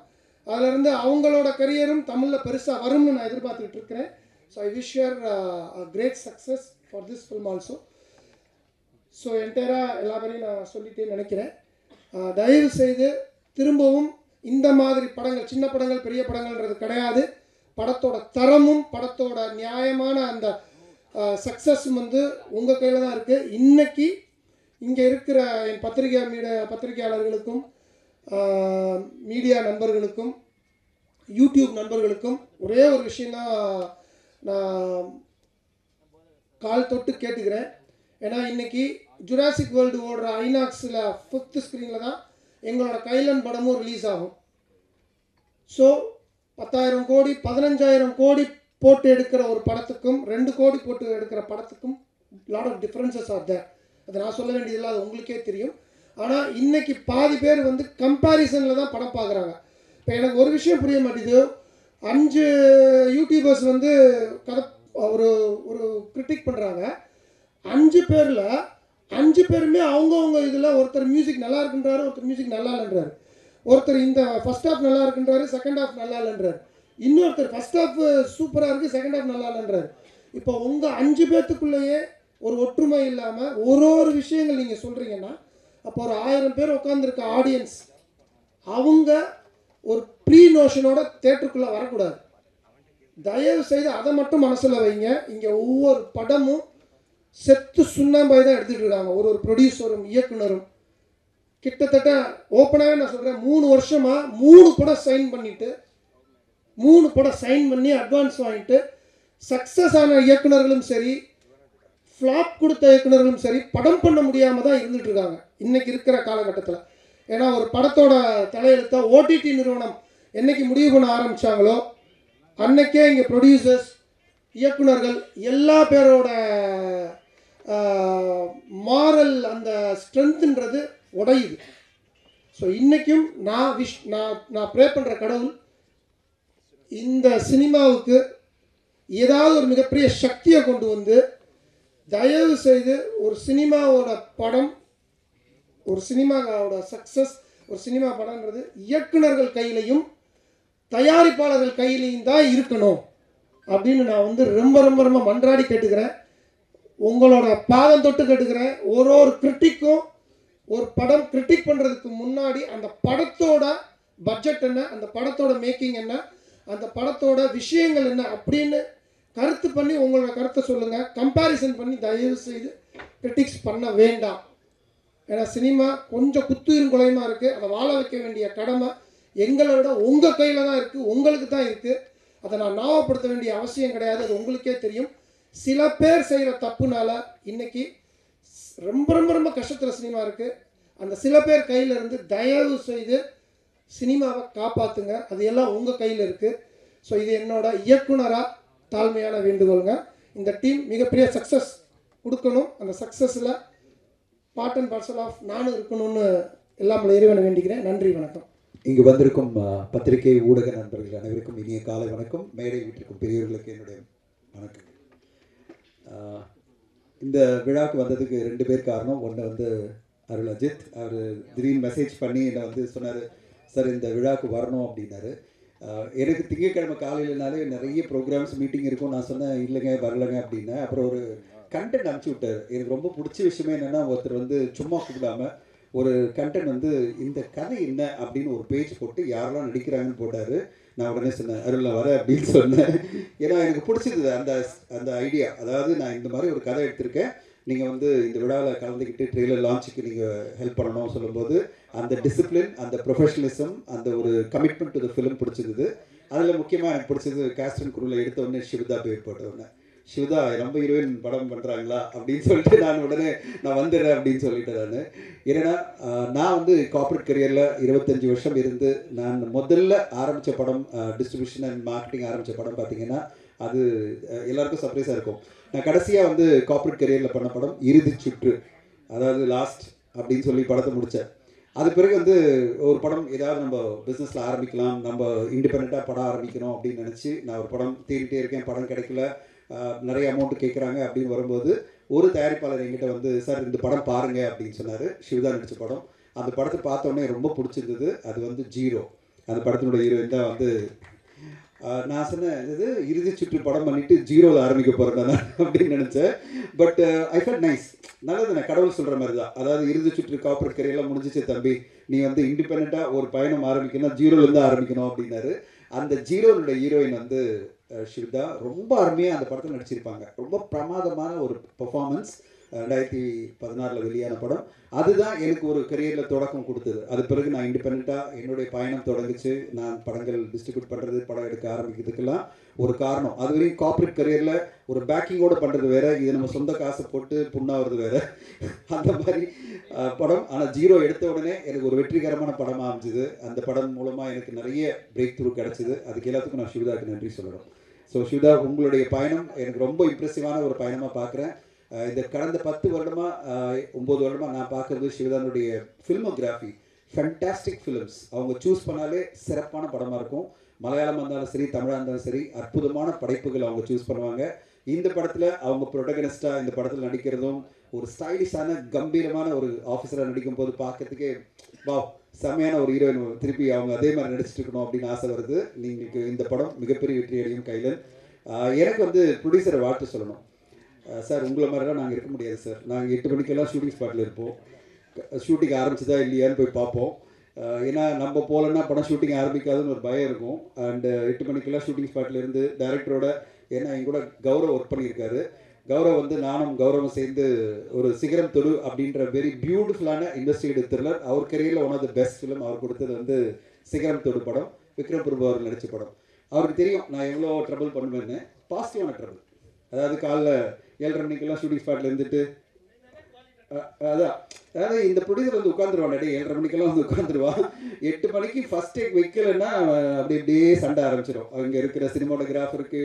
அதிலிருந்து அவங்களோட கரியரும் தமிழில் பெருசாக வரும்னு நான் எதிர்பார்த்துக்கிட்டு இருக்கிறேன். So I wish your a great success for this film also. So என்டையராக எல்லா பேரையும் நான் சொல்லிட்டே நினைக்கிறேன். தயவு செய்து திரும்பவும் இந்த மாதிரி படங்கள், சின்ன படங்கள் பெரிய படங்கள்ன்றது கிடையாது. படத்தோட தரமும் படத்தோட நியாயமான அந்த சக்ஸஸும் உங்கள் கையில் தான் இருக்குது. இன்றைக்கி இங்கே இருக்கிற என் பத்திரிகையாளர்களுக்கும் மீடியா நண்பர்களுக்கும் யூடியூப் நண்பர்களுக்கும் ஒரே ஒரு விஷயந்தான் நான் கால் தொட்டு கேட்டுக்கிறேன். ஏன்னா இன்றைக்கி ஜுராசிக் வேர்ல்டு ஓடுற ஐநாக்ஸில் 5th ஸ்க்ரீனில் தான் எங்களோட கைலன் படமும் ரிலீஸ் ஆகும். ஸோ 10,000 கோடி 15,000 கோடி போட்டு எடுக்கிற ஒரு படத்துக்கும் 2 கோடி போட்டு எடுக்கிற படத்துக்கும் lot of differences are there. அதை நான் சொல்ல வேண்டியதில்லை, அது உங்களுக்கே தெரியும். ஆனால் இன்றைக்கி பாதி பேர் கம்பேரிசனில் தான் படம் பார்க்குறாங்க. இப்போ எனக்கு ஒரு விஷயம் புரிய மாட்டேங்குது. 5 யூடியூபர்ஸ் கதை ஒரு ஒரு கிரிட்டிக் பண்ணுறாங்க. 5 பேரில் 5 பேருமே அவங்கவுங்க இதில் ஒருத்தர் மியூசிக் நல்லா இருக்குன்றாரு, ஒருத்தர் மியூசிக் நல்லா இல்லைன்றாரு, ஒருத்தர் இந்த ஃபஸ்ட் ஹாஃப் நல்லா இருக்குன்றாரு, செகண்ட் ஹாஃப் நல்லா இல்லைன்றாரு, இன்னொருத்தர் ஃபஸ்ட் ஹாஃப் சூப்பராக இருக்குது, செகண்ட் ஹாஃப் நல்லா இல்லைன்றாரு. இப்போ உங்கள் 5 பேர்த்துக்குள்ளேயே ஒரு ஒற்றுமை இல்லாமல் ஒரு விஷயங்கள் நீங்கள் சொல்கிறீங்கன்னா அப்போ ஒரு 1000 பேர் உட்காந்துருக்க ஆடியன்ஸ் அவங்க ஒரு ப்ரீ நோஷனோட தேட்டருக்குள்ளே வரக்கூடாது. தயவு செய்து அதை மட்டும் மனசில் வைங்க. இங்கே ஒவ்வொரு படமும் செத்து சுண்ணாம்பாய் தான் எடுத்துகிட்டு இருக்காங்க. ஒரு ப்ரொடியூசரும் இயக்குனரும் கிட்டத்தட்ட ஓப்பனாகவே நான் சொல்கிறேன், 3 வருஷமாக 3 படம் சைன் பண்ணி அட்வான்ஸ் வாங்கிட்டு சக்ஸஸ் ஆன இயக்குனர்களும் சரி, ஃப்ளாப் கொடுத்த இயக்குனர்களும் சரி படம் பண்ண முடியாமல் தான் இருந்துகிட்டு இருக்காங்க இன்றைக்கி இருக்கிற காலகட்டத்தில். ஏன்னா ஒரு படத்தோட தலையெழுத்த ஓடிடி நிறுவனம் என்றைக்கு முடிவு பண்ண ஆரம்பித்தாங்களோ அன்றைக்கே இங்கே ப்ரொடியூசர்ஸ், இயக்குனர்கள் எல்லா பேரோட மாரல் அந்த ஸ்ட்ரென்த்துன்றது உடையுது. ஸோ இன்றைக்கும் நான் ப்ரே பண்ணுற கடவுள் இந்த சினிமாவுக்கு ஏதாவது ஒரு மிகப்பெரிய சக்தியை கொண்டு வந்து தயவு செய்து ஒரு சினிமாவோட படம், ஒரு சினிமாவோட சக்ஸஸ் ஒரு சினிமா படம்ன்றது இயக்குனர்கள் கையிலையும் தயாரிப்பாளர்கள் கையிலையும் தான் இருக்கணும் அப்படின்னு நான் வந்து ரொம்ப ரொம்ப ரொம்ப மன்றாடி கேட்டுக்கிறேன். உங்களோட பாதம் தொட்டு கேட்டுக்கிறேன். ஒரு கிரிட்டிக்கும் ஒரு படம் கிரிட்டிக் பண்ணுறதுக்கு முன்னாடி அந்த படத்தோட பட்ஜெட் என்ன, அந்த படத்தோட மேக்கிங் என்ன, அந்த படத்தோட விஷயங்கள் என்ன அப்படின்னு கருத்து பண்ணி உங்களோட கருத்தை சொல்லுங்கள். கம்பேரிசன் பண்ணி தயவு செய்து கிரிட்டிக்ஸ் பண்ண வேண்டாம். ஏன்னா சினிமா கொஞ்சம் குத்துயிரும் குலையுமா இருக்குது. அதை வாழ வைக்க வேண்டிய கடமை எங்களோட உங்கள் கையில் தான் இருக்குது, உங்களுக்கு தான் இருக்குது. அதை நான் ஞாபகப்படுத்த வேண்டிய அவசியம் கிடையாது. அது உங்களுக்கே தெரியும். சில பேர் செய்கிற தப்புனால இன்னைக்கு ரொம்ப ரொம்ப ரொம்ப கஷ்டத்தில் சினிமா இருக்குது. அந்த சில பேர் கையில் இருந்து தயவு செய்து சினிமாவை காப்பாற்றுங்க. அது எல்லாம் உங்கள் கையில் இருக்குது. ஸோ இது என்னோட இயக்குனராக தாழ்மையான வேண்டுகோளுங்க. இந்த டீம் மிகப்பெரிய சக்ஸஸ் கொடுக்கணும். அந்த சக்ஸஸில் பார்ட் அண்ட் பார்சல் ஆஃப் நானும் இருக்கணும்னு எல்லாம் இறைவனை வேண்டிக்கிறேன். நன்றி, வணக்கம். இங்கு வந்திருக்கும் பத்திரிகை ஊடக நண்பர்கள் அனைவருக்கும் இனிய காலை வணக்கம். மேடை வீட்டிற்கும் பெரியவர்களுக்கு என்னுடைய வணக்கம். இந்த விழாவுக்கு வந்ததுக்கு 2 பேர் காரணம். ஒன்று வந்து அருள் அஜித். அவர் திடீர்னு மெசேஜ் பண்ணி என்னை வந்து சொன்னார், சார் இந்த விழாவுக்கு வரணும் அப்படின்னாரு. எனக்கு திங்கட்கிழமை காலையிலனாலே நிறைய ப்ரோக்ராம்ஸ் மீட்டிங் இருக்கும். நான் சொன்னேன் இல்லைங்க வரலைங்க அப்படின்னேன். அப்புறம் ஒரு கண்டென்ட் அனுப்பிச்சி விட்டார். எனக்கு ரொம்ப பிடிச்ச விஷயமே என்னென்னா, ஒருத்தர் வந்து சும்மா கூப்பிடாமல் ஒரு கண்டென்ட் வந்து இந்த கதை என்ன அப்படின்னு ஒரு பேஜ் போட்டு யாரெல்லாம் நடிக்கிறாங்கன்னு போட்டார். நான் உடனே சொன்னேன் அருள் நான் வரேன் அப்படின்னு சொன்னேன். ஏன்னா எனக்கு பிடிச்சிருந்தது அந்த ஐடியா. அதாவது நான் இந்த மாதிரி ஒரு கதை எடுத்திருக்கேன், நீங்கள் வந்து இந்த விழாவில் கலந்துக்கிட்டு ட்ரெய்லர் லான்ச்சுக்கு நீங்கள் ஹெல்ப் பண்ணணும் சொல்லும்போது அந்த டிசிப்ளின், அந்த ப்ரொஃபஷனலிசம், அந்த ஒரு கமிட்மெண்ட் டு த ஃபிலிம் பிடிச்சிருந்தது. அதில் முக்கியமாக எனக்கு பிடிச்சது காஸ்ட் அண்ட் குரூவில் எடுத்த உடனே சிவதா பேர் போட்ட உடனே, சிவதா நம்ம ஹீரோயின் படம் பண்ணுறாங்களா அப்படின்னு சொல்லிட்டு நான் உடனே நான் வந்துடுறேன் அப்படின்னு சொல்லிட்டேன். நான் ஏன்னா நான் வந்து கார்ப்பரேட் கரியரில் 25 வருஷம் இருந்து நான் முதல்ல ஆரம்பித்த படம், டிஸ்ட்ரிபியூஷன் அண்ட் மார்க்கெட்டிங் ஆரம்பித்த படம் பார்த்திங்கன்னா அது எல்லாருக்கும் சர்ப்ரைஸாக இருக்கும். நான் கடைசியாக வந்து கார்ப்பரேட் கரியரில் பண்ண படம் இறுதி சுற்று, அதாவது லாஸ்ட் அப்படின்னு சொல்லி படத்தை முடித்தேன். அது பிறகு வந்து ஒரு படம் ஏதாவது நம்ம பிஸ்னஸில் ஆரம்பிக்கலாம், நம்ம இண்டிபெண்ட்டாக படம் ஆரம்பிக்கணும் அப்படின்னு நினச்சி நான் ஒரு படம் தேடிட்டே இருக்கேன். படம் கிடைக்கல, நிறைய அமௌண்ட்டு கேட்குறாங்க அப்படின்னு வரும்போது ஒரு தயாரிப்பாளர் என்கிட்ட வந்து சார் இந்த படம் பாருங்கள் அப்படின்னு சொன்னார். சிவதா நடித்த படம். அந்த படத்தை பார்த்தோன்னே ரொம்ப பிடிச்சிருந்தது. அது வந்து ஜீரோ, அந்த படத்தினுடைய ஹீரோயின் தான் வந்து நான் சொன்னேன் இது இறுதி சுற்று படம் பண்ணிவிட்டு ஜீரோவில் ஆரம்பிக்க போகிறேன் நான் அப்படின்னு நினச்சேன். But I felt nice. நல்லது, நான் கடவுள் சொல்கிற மாதிரி தான். அதாவது இறுதி சுற்று கார்ப்பரேட் கரியெல்லாம் முடிஞ்சிச்சு தம்பி, நீ வந்து இண்டிபெண்ட்டாக ஒரு பயணம் ஆரம்பிக்கணும், ஜீரோலேருந்து ஆரம்பிக்கணும் அப்படின்னாரு. அந்த ஜீரோனுடைய ஹீரோயின் வந்து சிவதா ரொம்ப அருமையாக அந்த படத்தில் நடிச்சிருப்பாங்க. ரொம்ப பிரமாதமான ஒரு பெர்ஃபார்மன்ஸ். 2016 வெளியான படம். அதுதான் எனக்கு ஒரு கரியரில் தொடக்கம் கொடுத்தது. அது பிறகு நான் இண்டிபெண்ட்டாக என்னுடைய பயணம் தொடங்கிச்சு. நான் படங்கள் டிஸ்ட்ரிபியூட் பண்ணுறது, படம் எடுக்க ஆரம்பிக்கிறதுக்கெல்லாம் ஒரு காரணம். அது வரைக்கும் கார்ப்பரேட் கரியரில் ஒரு பேக்கிங்கோடு பண்ணுறது வேறு, இது நம்ம சொந்த காசை போட்டு புண்ணாகிறது வேறு, அந்த மாதிரி படம். ஆனால் ஜீரோ எடுத்த உடனே எனக்கு ஒரு வெற்றிகரமான படமாக அமைஞ்சுது. அந்த படம் மூலமாக எனக்கு நிறைய பிரேக் த்ரூ கிடச்சிது. அதுக்கு எல்லாத்துக்கும் நான் சிவதாவுக்கு நன்றி சொல்லணும். ஸோ சிவதா, உங்களுடைய பயணம் எனக்கு ரொம்ப இம்ப்ரெசிவான ஒரு பயணமாக பார்க்குறேன். இந்த கடந்த 10 வருடமாக 9 வருடமாக நான் பார்க்குறது சிவதானுடைய ஃபில்மோகிராஃபி. ஃபேண்டாஸ்டிக் ஃபிலிம்ஸ் அவங்க சூஸ் பண்ணாலே சிறப்பான படமாக இருக்கும். மலையாளம் இருந்தாலும் சரி, தமிழாக இருந்தாலும் சரி, அற்புதமான படைப்புகள் அவங்க சூஸ் பண்ணுவாங்க. இந்த படத்தில் அவங்க ப்ரொட்டகனிஸ்டாக இந்த படத்தில் நடிக்கிறதும், ஒரு ஸ்டைலிஷான கம்பீரமான ஒரு ஆஃபீஸராக நடிக்கும் போது பார்க்கறதுக்கே வா செம்மையான ஒரு ஹீரோயின் திருப்பி அவங்க அதே மாதிரி நடிச்சிட்டு இருக்கணும் அப்படின்னு ஆசை வருது. நீங்கள் இந்த படம் மிகப்பெரிய வெற்றி அடையும் கைலன். எனக்கு வந்து ப்ரொடியூசரை வாழ்த்து சொல்லணும். சார் உங்களை மாதிரிலாம் நாங்கள் இருக்க முடியாது சார். நாங்கள் 8 மணிக்கெல்லாம் ஷூட்டிங் ஸ்பாட்டில் இருப்போம். ஷூட்டிங் ஆரம்பிச்சதா இல்லையான்னு போய் பார்ப்போம். ஏன்னா நம்ம போகலன்னா படம் ஷூட்டிங் ஆரம்பிக்காதுன்னு ஒரு பயம் இருக்கும். அண்டு 8 மணிக்கெல்லாம் ஷூட்டிங் ஸ்பாட்டில் இருந்து டைரக்டரோட, ஏன்னா என் கூட கௌரவ் ஒர்க் பண்ணியிருக்காரு. கௌரவ் வந்து நானும் கௌரவம் சேர்ந்து ஒரு சிகரம் தொடு அப்படின்ற வெரி பியூட்டிஃபுல்லான இண்டஸ்ட்ரியல் த்ரில்லர். அவர் கரியரில் one of the best film அவர் கொடுத்தது வந்து சிகரம் தொடு படம். விக்ரம் பிரபு அவர் நடித்த படம். அவருக்கு தெரியும் நான் எவ்வளோ ட்ரபிள் பண்ணுவேன்னு. பாசிட்டிவான ட்ரபிள். அதாவது காலைல 7:30 மணிக்கெல்லாம் ஷூட்டிங் ஸ்பாட்டில் இருந்துட்டு அதாவது இந்த ப்ரொடியூசர் வந்து உட்காந்துருவான், 7:30 மணிக்கெல்லாம் வந்து உட்காந்துருவான். 8 மணிக்கு ஃபஸ்ட் டேக் வைக்கலைன்னா அப்படியே சண்டை ஆரம்பிச்சிடும். அங்கே இருக்கிற சினிமாட்டோகிராஃபருக்கு,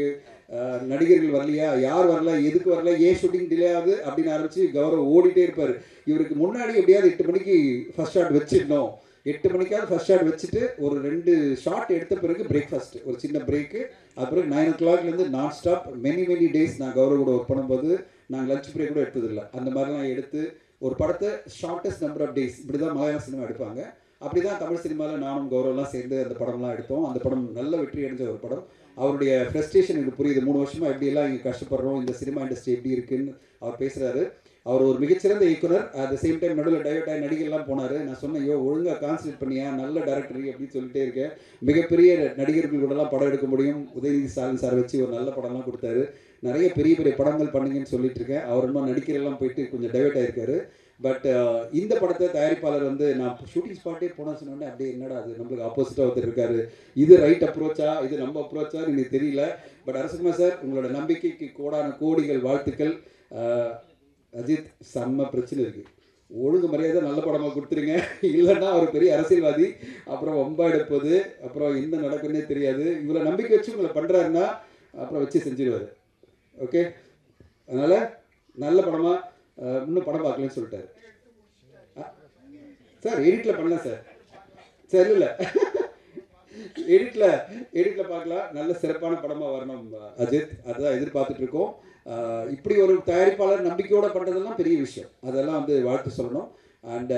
நடிகர்கள் வரலையா, யார் வரல, எதுக்கு வரல, ஏன் ஷூட்டிங் டிலே ஆகுது அப்படின்னு ஆரம்பித்து கௌரவ் ஓடிட்டே இருப்பார். இவருக்கு முன்னாடி எப்படியாவது 8 மணிக்கு ஃபஸ்ட் ஷாட் வச்சிடணும். 8 மணிக்காவது ஃபஸ்ட் ஷாட் வச்சுட்டு ஒரு 2 ஷாட் எடுத்த பிறகு பிரேக்ஃபாஸ்ட், ஒரு சின்ன பிரேக்கு. அப்புறம் 9 o'clockலேருந்து நான் ஸ்டாப் மெனி டேஸ் நான் கௌரவ் கூட ஒர்க் பண்ணும்போது நாங்கள் லஞ்ச் பிரேக் கூட எடுத்ததில்லை. அந்த மாதிரிலாம் எடுத்து ஒரு படத்தை ஷார்ட்டஸ்ட் நம்பர் ஆஃப் டேஸ் இப்படி தான் மலையாள சினிமா எடுப்பாங்க. அப்படி தான் தமிழ் சினிமாவில் நானும் கௌரவம்லாம் சேர்ந்து அந்த படம்லாம் எடுத்தோம். அந்த படம் நல்ல வெற்றி அடைஞ்ச ஒரு படம். அவருடைய ஃப்ரஸ்ட்ரேஷன் எனக்கு புரியுது. 3 வருஷமாக எப்படியெல்லாம் இங்கே கஷ்டப்படுறோம், இந்த சினிமா இண்டஸ்ட்ரி எப்படி இருக்குன்னு அவர் பேசுகிறாரு. அவர் ஒரு மிகச்சிறந்த இயக்குனர். அட் த சேம் டைம் நடுவில் டைவர்ட் ஆகி நடிகர்லாம் போனார். நான் சொன்னேன், ஐயோ ஒழுங்காக கான்சன்ட்ரேட் பண்ணியா, நல்ல டேரக்டர் அப்படின்னு சொல்லிட்டே இருக்கேன். மிகப்பெரிய நடிகர்கள் கூடலாம் படம் எடுக்க முடியும். உதயநிதி ஸ்டாலின் சார் வச்சு ஒரு நல்ல படம்லாம் கொடுத்தாரு. நிறைய பெரிய பெரிய படங்கள் பண்ணுங்கன்னு சொல்லிட்டு இருக்கேன். அவர் இன்னும் நடிக்கிறெல்லாம் போயிட்டு கொஞ்சம் டைவர்ட் ஆகிருக்காரு. பட் இந்த படத்தை தயாரிப்பாளர் வந்து நான் ஷூட்டிங் ஸ்பாட்டே போனால் சொன்னோன்னே அப்படியே என்னடா அது நம்மளுக்கு ஆப்போசிட்டாக ஒருத்தர் இருக்காரு, இது ரைட் அப்ரோச்சா, இது நம்ம அப்ரோச்சா எனக்கு தெரியல. பட் அரசகுமார் சார், உங்களோட நம்பிக்கைக்கு கோடான கோடிகள் வாழ்த்துக்கள். அஜித், செம்ம பிரச்சனை இருக்குது, ஒழுங்கு மரியாதை நல்ல படமாக கொடுத்துருங்க. இல்லைன்னா அவர் பெரிய அரசியல்வாதி, அப்புறம் வம்பா எடுப்பது, அப்புறம் என்ன நடக்குன்னே தெரியாது. இவ்வளோ நம்பிக்கை வச்சு உங்களை பண்ணுறாருன்னா அப்புறம் வச்சு செஞ்சிருவார். ஓகே, அதனால் நல்ல படமாக இன்னும் படம் பார்க்கலன்னு சொல்லிட்டாரு சார். எடிட்டில் பண்ணலாம் சார். சரி, இல்லை எடிட்டில் பார்க்கலாம். நல்ல சிறப்பான படமாக வரணும் அஜித், அதுதான் எதிர்பார்த்துட்டு இருக்கோம். இப்படி ஒரு தயாரிப்பாளர் நம்பிக்கையோடு பண்ணுறதெல்லாம் பெரிய விஷயம். அதெல்லாம் வந்து வாழ்த்து சொல்லணும். அண்ட்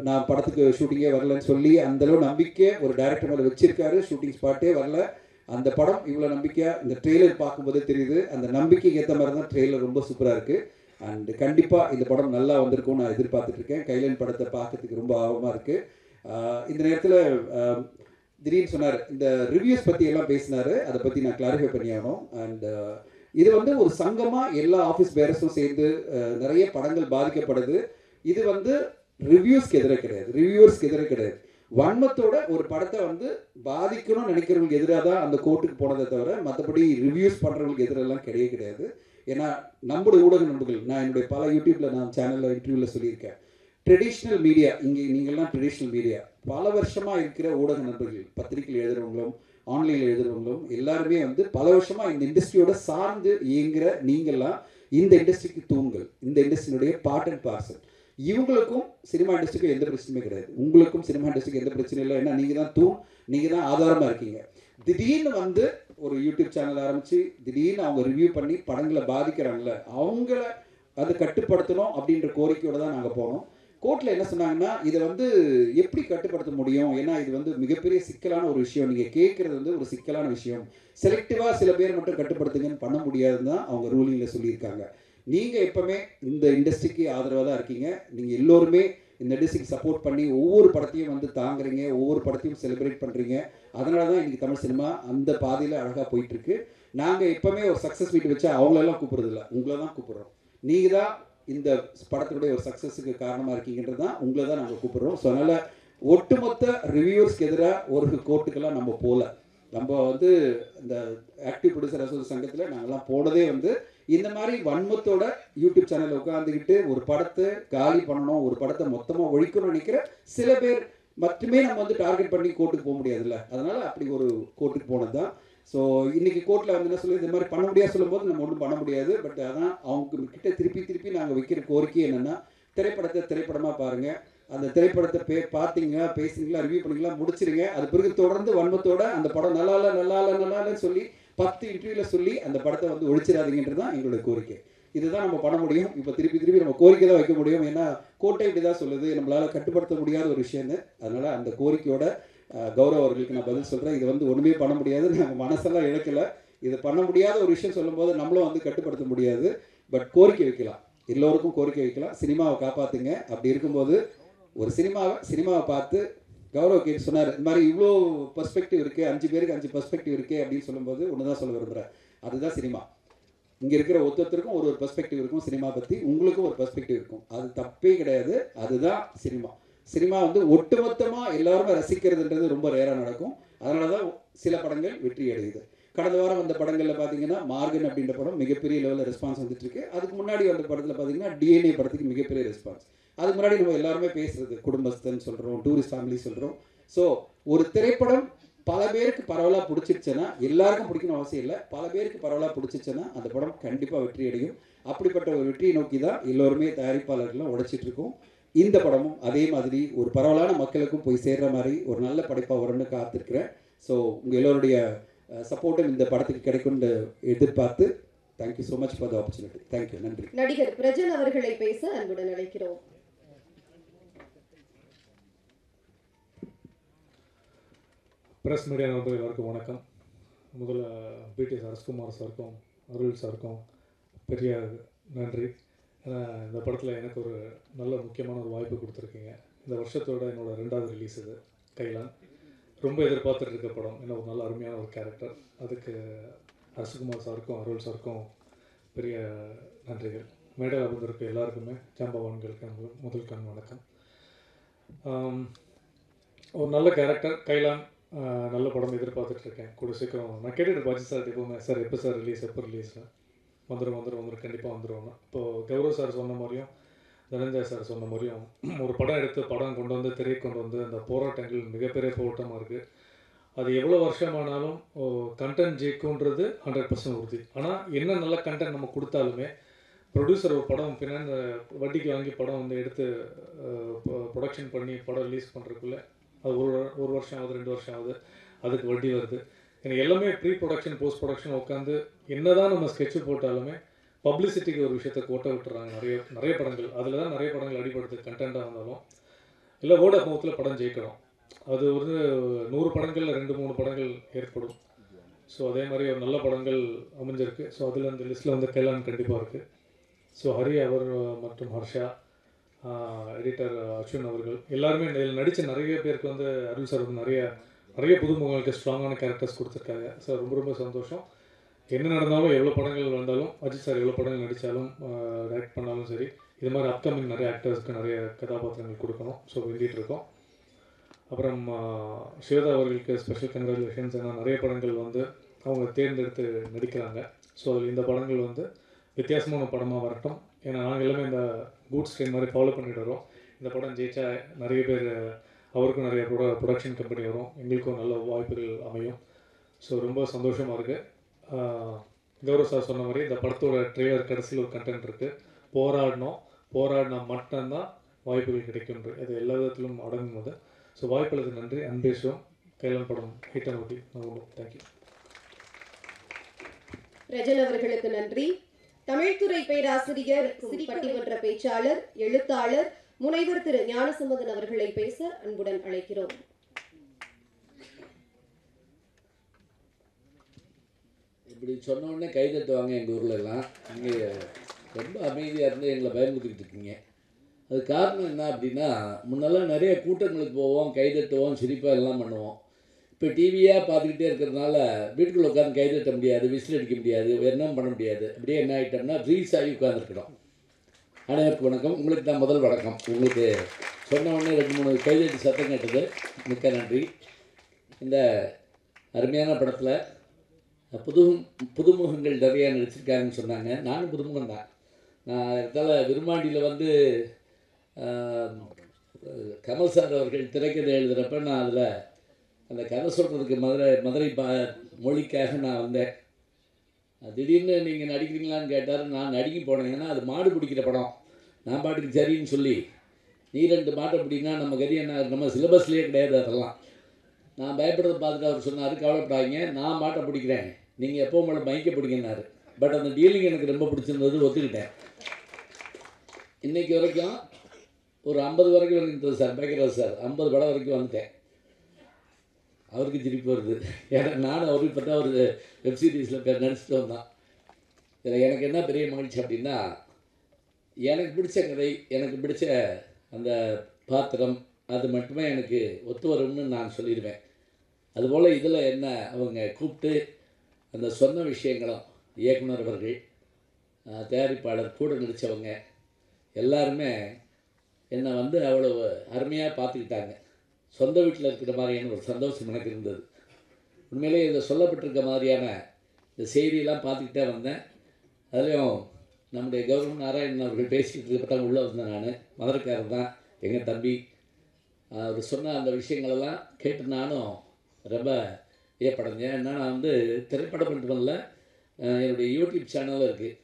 நான் படத்துக்கு ஷூட்டிங்கே வரலன்னு சொல்லி அந்தளவு நம்பிக்கை ஒரு டைரக்டர் மேலே வச்சிருக்காரு. ஷூட்டிங் ஸ்பாட்டே வரல. அந்த படம் இவ்வளோ நம்பிக்கையாக இந்த ட்ரெய்லர் பார்க்கும்போதே தெரியுது. அந்த நம்பிக்கைக்கு ஏற்ற மாதிரி தான் ட்ரெய்லர் ரொம்ப சூப்பராக இருக்குது. அண்ட் கண்டிப்பாக இந்த படம் நல்லா வந்திருக்கும்னு நான் எதிர்பார்த்துட்ருக்கேன். கைலன் படத்தை பார்க்கறதுக்கு ரொம்ப ஆர்வமாக இருக்குது. இந்த நேரத்தில் திடீர்னு சொன்னார், இந்த ரிவ்யூஸ் பற்றி எல்லாம் பேசினார். அதை பற்றி நான் கிளாரிஃபை பண்ணி ஆகணும். அண்ட் இது வந்து ஒரு சங்கமாக எல்லா ஆஃபீஸ் பேரஸும் சேர்ந்து நிறைய படங்கள் பாதிக்கப்படுது. இது வந்து ரிவ்யூஸ்க்கு எதிராக கிடையாது, ரிவ்யூவர்ஸ்க்கு எதிராக கிடையாது. வன்மத்தோட ஒரு படத்தை வந்து பாதிக்கணும்னு நினைக்கிறவங்களுக்கு எதிராக தான் அந்த கோர்ட்டுக்கு போனதை தவிர மற்றபடி ரிவ்யூஸ் பண்ணுறவங்களுக்கு எதிரெல்லாம் கிடையாது. ஏன்னா நம்முடைய ஊடக நண்பர்கள், நான் என்னுடைய பல யூடியூப்பில் நான் சேனலில் இன்டர்வியூவில் சொல்லியிருக்கேன், ட்ரெடிஷ்னல் மீடியா, இங்கே நீங்கள்லாம் ட்ரெடிஷ்னல் மீடியா, பல வருஷமாக இருக்கிற ஊடக நண்பர்கள், பத்திரிகையில் எழுதுகிறவங்களும் ஆன்லைனில் எழுதுகிறவங்களும் எல்லாருமே வந்து பல வருஷமாக இந்த இண்டஸ்ட்ரியோட சார்ந்து இயங்குகிற நீங்கள்லாம் இந்த இண்டஸ்ட்ரிக்கு தூண்கள், இந்த இண்டஸ்ட்ரியினுடைய பார்ட் அண்ட் பார்சல். இவங்களுக்கும் சினிமா இண்டஸ்ட்ரிக்கும் எந்த பிரச்சனையுமே கிடையாது. உங்களுக்கும் சினிமா இண்டஸ்ட்ரிக்கு எந்த பிரச்சனையும் இல்லை. ஏன்னா நீங்கள் தான் தூண், நீங்கள் தான் ஆதாரமாக இருக்கீங்க. திடீர்னு வந்து ஒரு யூடியூப் சேனல் ஆரம்பித்து திடீர்னு அவங்க ரிவ்யூ பண்ணி படங்களை பாதிக்கிறாங்கள, அவங்கள அதை கட்டுப்படுத்தணும் அப்படின்ற கோரிக்கையோடு தான் நாங்கள் போனோம். கோர்ட்டில் என்ன சொன்னாங்கன்னா, இதை வந்து எப்படி கட்டுப்படுத்த முடியும், ஏன்னா இது வந்து மிகப்பெரிய சிக்கலான ஒரு விஷயம், நீங்கள் கேட்குறது வந்து ஒரு சிக்கலான விஷயம், செலக்டிவாக சில பேர் மட்டும் கட்டுப்படுத்துங்கன்னு பண்ண முடியாதுன்னு தான் அவங்க ரூலிங்கில் சொல்லியிருக்காங்க. நீங்கள் எப்போவுமே இந்த இண்டஸ்ட்ரிக்கு ஆதரவாக தான் இருக்கீங்க. நீங்கள் எல்லோருமே இந்த இண்டஸ்ட்ரிக்கு சப்போர்ட் பண்ணி ஒவ்வொரு படத்தையும் வந்து தாங்குறீங்க, ஒவ்வொரு படத்தையும் செலிப்ரேட் பண்ணுறீங்க. அதனால தான் இன்றைக்கி தமிழ் சினிமா அந்த பாதையில் அழகாக போயிட்டுருக்கு. நாங்கள் எப்போவுமே ஒரு சக்ஸஸ் மீட் வச்சா அவங்களெல்லாம் கூப்பிட்றதில்ல, உங்களை தான் கூப்பிட்றோம். நீங்கள் தான் இந்த படத்துடைய ஒரு சக்ஸஸுக்கு காரணமாக இருக்கீங்கன்றது தான் உங்களை தான் நாங்கள் கூப்பிட்றோம். ஸோ அதனால் ஒட்டுமொத்த ரிவ்யூவர்ஸ்க்கு எதிராக ஒரு கோர்ட்டுக்கெல்லாம் நம்ம போகல. நம்ம வந்து இந்த ஆக்டிவ் ப்ரொடியூசர் அசோசியேஷன் சங்கத்தில் நாங்கள்லாம் போனதே வந்து இந்த மாதிரி வன்மத்தோட யூடியூப் சேனலில் உட்காந்துக்கிட்டு ஒரு படத்தை காலி பண்ணணும், ஒரு படத்தை மொத்தமாக ஒழிக்கணும்னு நினைக்கிற சில பேர் மட்டுமே நம்ம வந்து டார்கெட் பண்ணி கோர்ட்டுக்கு போக முடியாதுல்ல. அதனால் அப்படி ஒரு கோர்ட்டுக்கு போனது தான். ஸோ இன்றைக்கி கோர்ட்டில் வந்து என்ன சொல்லி இந்த மாதிரி பண்ண முடியாது சொல்லும்போது நம்ம ஒன்றும் பண்ண முடியாது. பட் அதான் அவங்க கிட்ட திருப்பி நாங்கள் வைக்கிற கோரிக்கை என்னென்னா, திரைப்படத்தை திரைப்படமாக பாருங்கள், அந்த திரைப்படத்தை பார்த்தீங்களா, பேசுனீங்களா, ரிவ்யூ பண்ணிங்களா, முடிச்சிருங்க. அது பிறகு தொடர்ந்து வன்மத்தோட அந்த படம் நல்லா இல்லைன்னு சொல்லி 10 இன்டர்வியூவில் சொல்லி அந்த படத்தை வந்து ஒழிச்சிடாதீங்கன்றது தான் எங்களுடைய கோரிக்கை. இதுதான் நம்ம பண்ண முடியும். இப்போ திருப்பி நம்ம கோரிக்கை தான் வைக்க முடியும். ஏன்னா கோர்ட்டை இப்படி தான் சொல்லுது, நம்மளால் கட்டுப்படுத்த முடியாத ஒரு விஷயம்னு. அதனால் அந்த கோரிக்கையோட கௌரவ அவர்களுக்கு நான் பதில் சொல்கிறேன். இது வந்து ஒன்றுமே பண்ண முடியாது, நாங்கள் மனசெல்லாம் இழக்கலை. இது பண்ண முடியாத ஒரு விஷயம் சொல்லும்போது நம்மளும் வந்து கட்டுப்படுத்த முடியாது. பட் கோரிக்கை வைக்கலாம், எல்லோருக்கும் கோரிக்கை வைக்கலாம், சினிமாவை காப்பாற்றுங்க. அப்படி இருக்கும்போது ஒரு சினிமாவை பார்த்து கௌரவ கேட்டு சொன்னார், இந்த மாதிரி இவ்வளோ பெர்ஸ்பெக்டிவ் இருக்குது, 5 பேருக்கு 5 பெர்ஸ்பெக்டிவ் இருக்குது அப்படின்னு சொல்லும்போது ஒன்று தான் சொல்ல விரும்புகிறேன், அதுதான் சினிமா. இங்கே இருக்கிற ஒருத்தருக்கும் ஒரு பெர்ஸ்பெக்டிவ் இருக்கும் சினிமா பற்றி, உங்களுக்கும் ஒரு பெர்ஸ்பெக்டிவ் இருக்கும், அது தப்பே கிடையாது. அதுதான் சினிமா. சினிமா வந்து ஒட்டுமொத்தமாக எல்லாருமே ரசிக்கிறதுன்றது ரொம்ப ரேராக நடக்கும். அதனால தான் சில படங்கள் வெற்றி அடையுது. கடந்த வாரம் வந்த படங்களில் பார்த்தீங்கன்னா மார்கன் அப்படின்ற படம் மிகப்பெரிய லெவலில் ரெஸ்பான்ஸ் வந்துட்டுருக்கு. அதுக்கு முன்னாடி வந்த படத்தில் பார்த்தீங்கன்னா டிஎன்ஏ படத்துக்கு மிகப்பெரிய ரெஸ்பான்ஸ். அதுக்கு முன்னாடி நம்ம எல்லாருமே பேசுகிறது குடும்பஸ்தன் சொல்கிறோம், டூரிஸ்ட் ஃபேமிலி சொல்கிறோம். ஸோ ஒரு திரைப்படம் பல பேருக்கு பரவலாக பிடிச்சிருச்சுன்னா, எல்லாருக்கும் பிடிக்கணும் அவசியம் இல்லை, பல பேருக்கு பரவலாக பிடிச்சிச்சுன்னா அந்த படம் கண்டிப்பாக வெற்றி அடையும். அப்படிப்பட்ட ஒரு வெற்றியை நோக்கி தான் எல்லோருமே தயாரிப்பாளர்கள்லாம் உழைச்சிட்டு இருக்கோம். இந்த படமும் அதே மாதிரி ஒரு பரவலான மக்களுக்கும் போய் சேர்ற மாதிரி ஒரு நல்ல படைப்பாக வரும்னு காத்திருக்கிறேன். ஸோ உங்கள் எல்லோருடைய சப்போர்ட்டும் இந்த படத்துக்கு கிடைக்கும்னு எதிர்பார்த்து thank you so much for the opportunity. Thank you, நன்றி. நடிகர் பிரஜன் அவர்களை பேச அன்புடன் அழைக்கிறோம். ப்ரெஸ் மீடியா நண்பர்கள் எல்லாருக்கும் வணக்கம். முதல்ல பிடிஎஸ் அரசகுமார் சாருக்கும் அருள் சாருக்கும் பெரிய நன்றி. ஏன்னா இந்த படத்தில் எனக்கு ஒரு நல்ல முக்கியமான ஒரு வாய்ப்பு கொடுத்துருக்கீங்க. இந்த வருஷத்தோட என்னோடய 2வது ரிலீஸ் இது கைலான். ரொம்ப எதிர்பார்த்துட்டு இருக்க படம். என்ன ஒரு நல்ல அருமையான ஒரு கேரக்டர். அதுக்கு அரசகுமார் சாருக்கும் அருள் சாருக்கும் பெரிய நன்றிகள். மேடையில் அமர்ந்திருக்க எல்லாருக்குமே ஜாம்பவான்களுக்கு முதல் கண் வணக்கம். ஒரு நல்ல கேரக்டர் கைலான், நல்ல படம் எதிர்பார்த்துட்ருக்கேன். கூட சீக்கிரம் நான் கேட்டுட்டு பாஜி சார் எப்போவுமே சார் எப்போ சார் ரிலீஸ் எப்போ ரிலீஸ்னு வந்துடும் கண்டிப்பாக வந்துடுவோம். இப்போது கௌரவ் சார் சொன்ன மாதிரியும் தனஞ்சய் சார் சொன்ன மாதிரியும் ஒரு படம் எடுத்து படம் கொண்டு வந்து திரை கொண்டு வந்து அந்த போராட்டங்கள் மிகப்பெரிய போராட்டமாக இருக்குது. அது எவ்வளோ வருஷமானாலும் கண்டென்ட் ஜெயிக்கும்ன்றது 100% உறுதி. ஆனால் என்ன நல்ல கண்டென்ட் நம்ம கொடுத்தாலுமே ப்ரொடியூசர் ஒரு படம் பின்னாடி வட்டிக்கு வாங்கி படம் வந்து எடுத்து ப்ரொடக்ஷன் பண்ணி படம் ரிலீஸ் பண்ணுறதுக்குள்ளே அது ஒரு வருஷம் ஆகுது, 2 வருஷம் ஆகுது, அதுக்கு வட்டி வருது. எனக்கு எல்லாமே ப்ரீ ப்ரொடக்ஷன் போஸ்ட் ப்ரொடக்ஷன் உட்காந்து என்ன தான் நம்ம ஸ்கெட்சு போட்டாலுமே பப்ளிசிட்டிக்கு ஒரு விஷயத்தை கோட்டை விட்டுறாங்க நிறைய படங்கள். அதில் தான் நிறைய படங்கள் அடிபடுது. கண்டென்ட்டாக இருந்தாலும் இல்லை வேர்ட் ஆஃப் மவுத்தில் படம் ஜெயிக்கணும். அது ஒரு 100 படங்களில் 2-3 படங்கள் ஏற்படும். ஸோ அதே மாதிரி ஒரு நல்ல படங்கள் அமைஞ்சிருக்கு. ஸோ அதில் அந்த லிஸ்ட்டில் வந்து கைலான் கண்டிப்பாக இருக்குது. ஸோ ஹரி அவர் மற்றும் ஹர்ஷா, எடிட்டர் அஸ்வின் அவர்கள் எல்லாருமே இதில் நடித்த நிறைய பேருக்கு வந்து அருள் சார் வந்து நிறைய புதுமுகங்களுக்கு ஸ்ட்ராங்கான கேரக்டர்ஸ் கொடுத்துருக்காங்க. சார் ரொம்ப சந்தோஷம். என்ன நடந்தாலும் எவ்வளோ படங்கள் வந்தாலும் அஜித் சார் எவ்வளோ படங்கள் நடித்தாலும் டைரக்ட் பண்ணாலும் சரி, இது மாதிரி அப்கமிங் நிறைய ஆக்டர்ஸ்க்கு நிறைய கதாபாத்திரங்கள் கொடுக்கணும். ஸோ வேண்டிகிட்டு இருக்கோம். அப்புறம் ஸ்வேதா அவர்களுக்கு ஸ்பெஷல் கங்க்ராச்சுலேஷன்ஸ். ஏன்னா நிறைய படங்கள் வந்து அவங்க தேர்ந்தெடுத்து நடிக்கிறாங்க. ஸோ இந்த படங்கள் வந்து வித்தியாசமான படமாக வரட்டும். ஏன்னா நாங்கள் எல்லாமே இந்த கூட்ஸ் ட்ரெயின் மாதிரி ஃபாலோ பண்ணிட்டு வரோம். இந்த படம் ஜெயிச்சா நிறைய பேர் அவருக்கும் நிறைய ப்ரொடக்ஷன் கம்பெனி வரும், எங்களுக்கும் நல்ல வாய்ப்புகள் அமையும். ஸோ ரொம்ப சந்தோஷமாக இருக்குது. கௌரவ் சார் சொன்ன மாதிரி இந்த படத்தோட ட்ரெய்லர் கடைசியில் ஒரு கண்டென்ட் இருக்குது. போராடினா மட்டும்தான் வாய்ப்புகள் கிடைக்கும்ன்று அது எல்லா விதத்திலும் அடங்கும் போது. ஸோ வாய்ப்புகளுக்கு நன்றி. அன்பேசுவோம். கைலான் படம் ஹிட் நோட்டி. தேங்க்யூ. ரஜன் அவர்களுக்கு நன்றி. தமிழ்துறை பேராசிரியர், பட்டிமன்ற பேச்சாளர், எழுத்தாளர் முனைவர் திரு ஞானசம்பந்தன் அவர்களை பேச அன்புடன் அழைக்கிறோம். இப்படி சொன்ன உடனே கைதட்டுவாங்க எங்கள் ஊரில் எல்லாம். நீங்கள் ரொம்ப அமைதியாக இருந்து எங்களை பயமுறுத்திக்கிட்டு இருக்கீங்க. அது காரணம் என்ன அப்படின்னா, முன்னெல்லாம் நிறைய கூட்டங்களுக்கு போவோம், கைதட்டுவோம், சிரிப்பாக எல்லாம் பண்ணுவோம். இப்போ டிவியாக பார்த்துக்கிட்டே இருக்கிறதுனால வீட்டுக்குள்ளே உட்காந்து கைதட்ட முடியாது, விசில் அடிக்க முடியாது, என்ன பண்ண முடியாது. அப்படியே என்ன ஆகிட்டோம்னா ஃப்ரீஸ் ஆகி உட்காந்துருக்கிறோம். அனைவருக்கும் வணக்கம். உங்களுக்கு தான் முதல் வணக்கம். உங்களுக்கு சொன்ன உடனே 2-3 கைதட்டி சத்தம் கேட்டது, மிக்க நன்றி. இந்த அருமையான படத்தில் புதுமுகங்கள் நிறையா நடிச்சிருக்காங்கன்னு சொன்னாங்க. நானும் புதுமுகம் தான். நான் இடத்துல விரும்மாண்டியில் வந்து கமல் சார் அவர்கள் திரைக்கதை எழுதுகிறப்ப நான் அதில் அந்த கதை சொல்கிறதுக்கு மதுரை மொழிக்காக நான் வந்தேன். திடீர்னு நீங்கள் நடிக்கிறீங்களான்னு கேட்டார். நான் நடிக்க போனேன். ஏன்னா அது மாடு பிடிக்கிற படம். நான் பாட்டுக்கு சரின்னு சொல்லி நீ 2 மாட்டை பிடினா நம்ம கதி என்ன, நம்ம சிலபஸ்லேயே கிடையாது அதெல்லாம். நான் பயப்படுறதை பார்த்துட்டு அவர் சொன்னார், கவலைப்படாதீங்க, நான் மாட்டை பிடிக்கிறேன், நீங்கள் எப்போ மேலே மைக்க பிடிக்கினார். பட் அந்த டீலிங் எனக்கு ரொம்ப பிடிச்சிருந்தது, ஒத்துக்கிட்டேன். இன்றைக்கி வரைக்கும் ஒரு 50 வரைக்கும் வந்துட்டு சார் பேக்கராஜ் சார் 50 படம் வரைக்கும் வந்துட்டேன். அவருக்கு திருப்பி வருது. ஏன்னா நானும் அவருக்கு இப்போ தான் ஒரு வெப்சீரிஸில் நடிச்சுட்டு வந்தான். இதில் எனக்கு என்ன பெரிய மகிழ்ச்சி அப்படின்னா, எனக்கு பிடிச்ச கதை, எனக்கு பிடிச்ச அந்த பாத்திரம், அது மட்டுமே எனக்கு ஒத்து வரும்னு நான் சொல்லிடுவேன். அதுபோல் இதில் என்ன அவங்க கூப்பிட்டு அந்த சொன்ன விஷயங்களும் இயக்குனர் அவர்கள், தயாரிப்பாளர், கூட நடித்தவங்க எல்லாருமே என்னை வந்து அவ்வளோ அருமையாக பார்த்துக்கிட்டாங்க. சொந்த வீட்டில் இருக்கிற மாதிரியான ஒரு சந்தோஷம் எனக்கு இருந்தது. உண்மையிலே இதில் சொல்லப்பட்டிருக்க மாதிரியான இந்த செய்தியெல்லாம் பார்த்துக்கிட்டே வந்தேன். அதுலேயும் நம்முடைய கௌரவ நாராயணன் அவர்கள் பேசிக்கிட்டு இருக்கப்பதான் உள்ளே வந்தேன். நான் மதுரைக்காரர் தான், எங்கள் தம்பி. அவர் சொன்ன அந்த விஷயங்களெல்லாம் கேட்டு நானும் ரொம்ப ஏற்படைஞ்சேன். ஏன்னா நான் வந்து திரைப்படம் மட்டுமல்ல, என்னுடைய யூடியூப் சேனலும் இருக்குது.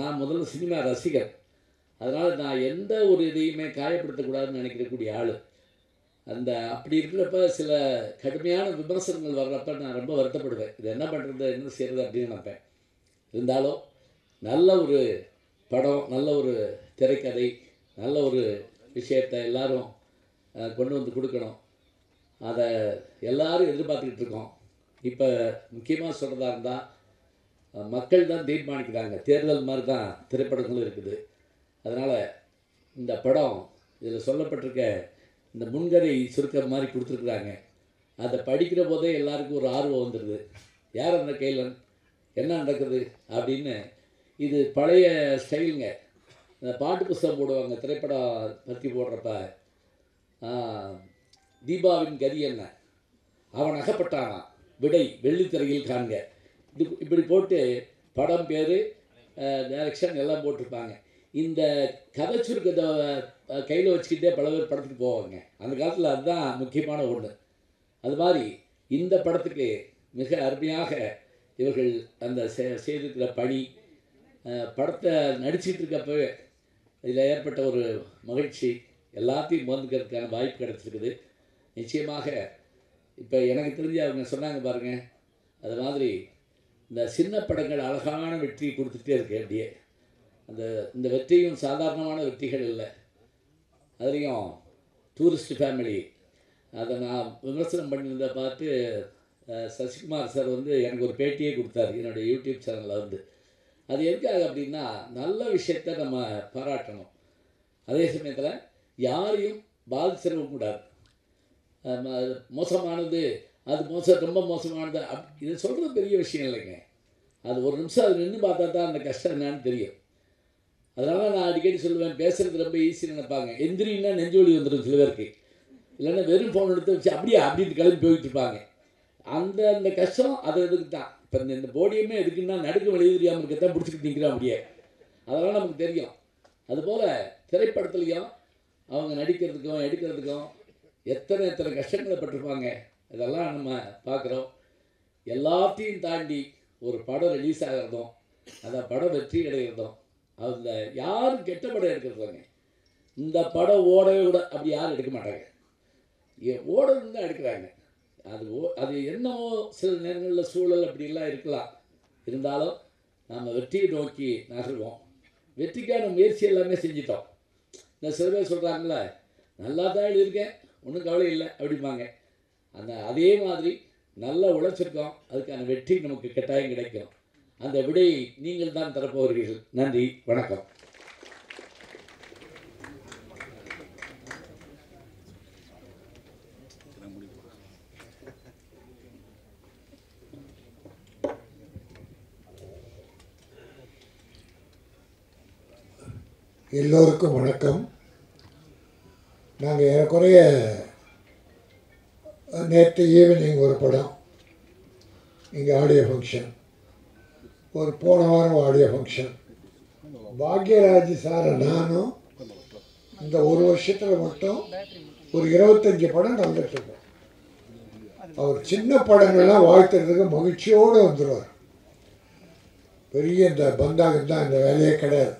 நான் முதல்ல சினிமா ரசிகர். அதனால் நான் எந்த ஒரு இதையுமே காயப்படுத்தக்கூடாதுன்னு நினைக்கக்கூடிய ஆள். அப்படி இருக்கிறப்ப சில கடுமையான விமர்சனங்கள் வர்றப்ப நான் ரொம்ப வருத்தப்படுவேன். இது என்ன பண்ணுறது, என்ன செய்கிறது அப்படின்னு நினைப்பேன். இருந்தாலும் நல்ல ஒரு படம், நல்ல ஒரு திரைக்கதை, நல்ல ஒரு விஷயத்தை எல்லோரும் கொண்டு வந்து கொடுக்கணும். அதை எல்லாரும் எதிர்பார்த்துக்கிட்டு இருக்கோம். இப்போ முக்கியமாக சொல்கிறதா இருந்தால் மக்கள் தான் தீர்மானிக்கிறாங்க. தேர்தல் மாதிரி தான் திரைப்படங்களும் இருக்குது. அதனால் இந்த படம் இதில் சொல்லப்பட்டிருக்க இந்த முன்கதை சுருக்கிற மாதிரி கொடுத்துருக்குறாங்க. அதை படிக்கிற போதே எல்லாருக்கும் ஒரு ஆர்வம் வந்துடுது. யார் அந்த கைலன், என்ன நடக்குது அப்படின்னு. இது பழைய ஸ்டைலுங்க. இந்த பாட்டு புஸ்தகம் போடுவாங்க திரைப்படம் பற்றி போடுறப்ப, தீபாவின் கதி என்ன, அவன் அகப்பட்டானா, விடை வெள்ளித்திரையில் காண்க, இது இப்படி போட்டு படம் பேர் டைரக்ஷன் எல்லாம் போட்டிருப்பாங்க. இந்த கதை சுருக்கத்தை கையில் வச்சுக்கிட்டே பல பேர் படத்துக்கு போவாங்க. அந்த காலத்தில் அதுதான் முக்கியமான ஒன்று. அது மாதிரி இந்த படத்துக்கு மிக அருமையாக இவர்கள் அந்த செய்திருக்கிற பணி, படத்தை நடிச்சிட்டு இருக்கப்பவே இதில் ஏற்பட்ட ஒரு மகிழ்ச்சி, எல்லாத்தையும் வந்துக்கிறதுக்கான வாய்ப்பு கிடச்சிருக்குது. நிச்சயமாக இப்போ எனக்கு தெரிஞ்சு அவங்க சொன்னாங்க பாருங்கள், அது மாதிரி இந்த சின்ன படங்கள் அழகான வெற்றி கொடுத்துட்டே இருக்கு. அப்படியே இந்த வெற்றியும் சாதாரணமான வெற்றிகள் இல்லை. அதுலேயும் டூரிஸ்ட் ஃபேமிலி, அதை நான் விமர்சனம் பண்ணியிருந்த பார்த்து சசிகுமார் சார் வந்து எனக்கு ஒரு பேட்டியே கொடுத்தாரு என்னுடைய யூடியூப் சேனலில் வந்து. அது எதுக்காக அப்படின்னா, நல்ல விஷயத்தை நம்ம பாராட்டணும், அதே சமயத்தில் யாரையும் பாதிச்சிடக்கூடாது. மோசமானது அது ரொம்ப மோசமானது இது சொல்கிறது பெரிய விஷயம் இல்லைங்க. அது ஒரு நிமிஷம் அது நின்று பார்த்தா தான் அந்த கஷ்டம் என்னன்னு தெரியும். அதனால் நான் அடிக்கடி சொல்லுவேன், பேசுகிறது ரொம்ப ஈஸின்னு நினைப்பாங்க. எந்திரின்னா நெஞ்சு வலி வந்துடும் சில பேருக்கு. இல்லைன்னா வெறும் ஃபோன் எடுத்து வச்சு அப்படின்னு கிளம்பி போயிட்டு இருப்பாங்க. அந்த கஷ்டம் அது எதுக்கு தான். இப்போ இந்த போடியமே எதுக்குன்னா நடுக்க வழி தெரியாமல் இருக்கத்தான் பிடிச்சிக்கிட்டு நிற்கிறோம் அப்படியே. அதெல்லாம் நமக்கு தெரியும். அதுபோல் திரைப்படத்துலேயும் அவங்க நடிக்கிறதுக்கும் எடுக்கிறதுக்கும் எத்தனை கஷ்டங்களை பட்டிருப்பாங்க. இதெல்லாம் நம்ம பார்க்குறோம். எல்லாத்தையும் தாண்டி ஒரு படம் ரிலீஸ் ஆகிறதும் அந்த படம் வெற்றி அடைகிறதும், அதில் யாரும் கெட்ட படம் எடுக்கிறதுங்க. இந்த படம் ஓடவே கூட அப்படி யாரும் எடுக்க மாட்டாங்க. ஓடணும் தான் எடுக்கிறாங்க. அது என்னவோ சில நேரங்களில் சூழல் அப்படிலாம் இருக்கலாம். இருந்தாலும் நாம் வெற்றியை நோக்கி நகர்வோம். வெற்றிக்கான முயற்சி எல்லாமே செஞ்சிட்டோம். இந்த சில பேர் சொல்கிறாங்களே, நல்லா தான் எழுதியிருக்கேன், ஒன்றும் கவலை இல்லை அப்படிம்பாங்க. அதே மாதிரி நல்லா உழைச்சிருக்கோம், அதுக்கான வெற்றி நமக்கு கட்டாயம் கிடைக்கும். அந்த விடையை நீங்கள் தான் தரப்போகிறீர்கள். நன்றி, வணக்கம். எல்லோருக்கும் வணக்கம். நாங்கள் ஏறக்குறைய நேற்று ஈவினிங் ஒரு படம் இங்கே ஆடியோ ஃபங்க்ஷன், ஒரு போன வாரம் ஆடியோ ஃபங்க்ஷன். பாக்யராஜ் சாரை நானும் இந்த ஒரு வருஷத்தில் மட்டும் ஒரு 25 படம் கலந்துட்டுருக்கோம். அவர் சின்ன படங்கள்லாம் வாழ்த்துறதுக்கு மகிழ்ச்சியோடு வந்துடுவார். பெரிய இந்த பந்தாங்க தான் இந்த வேலையே கிடையாது.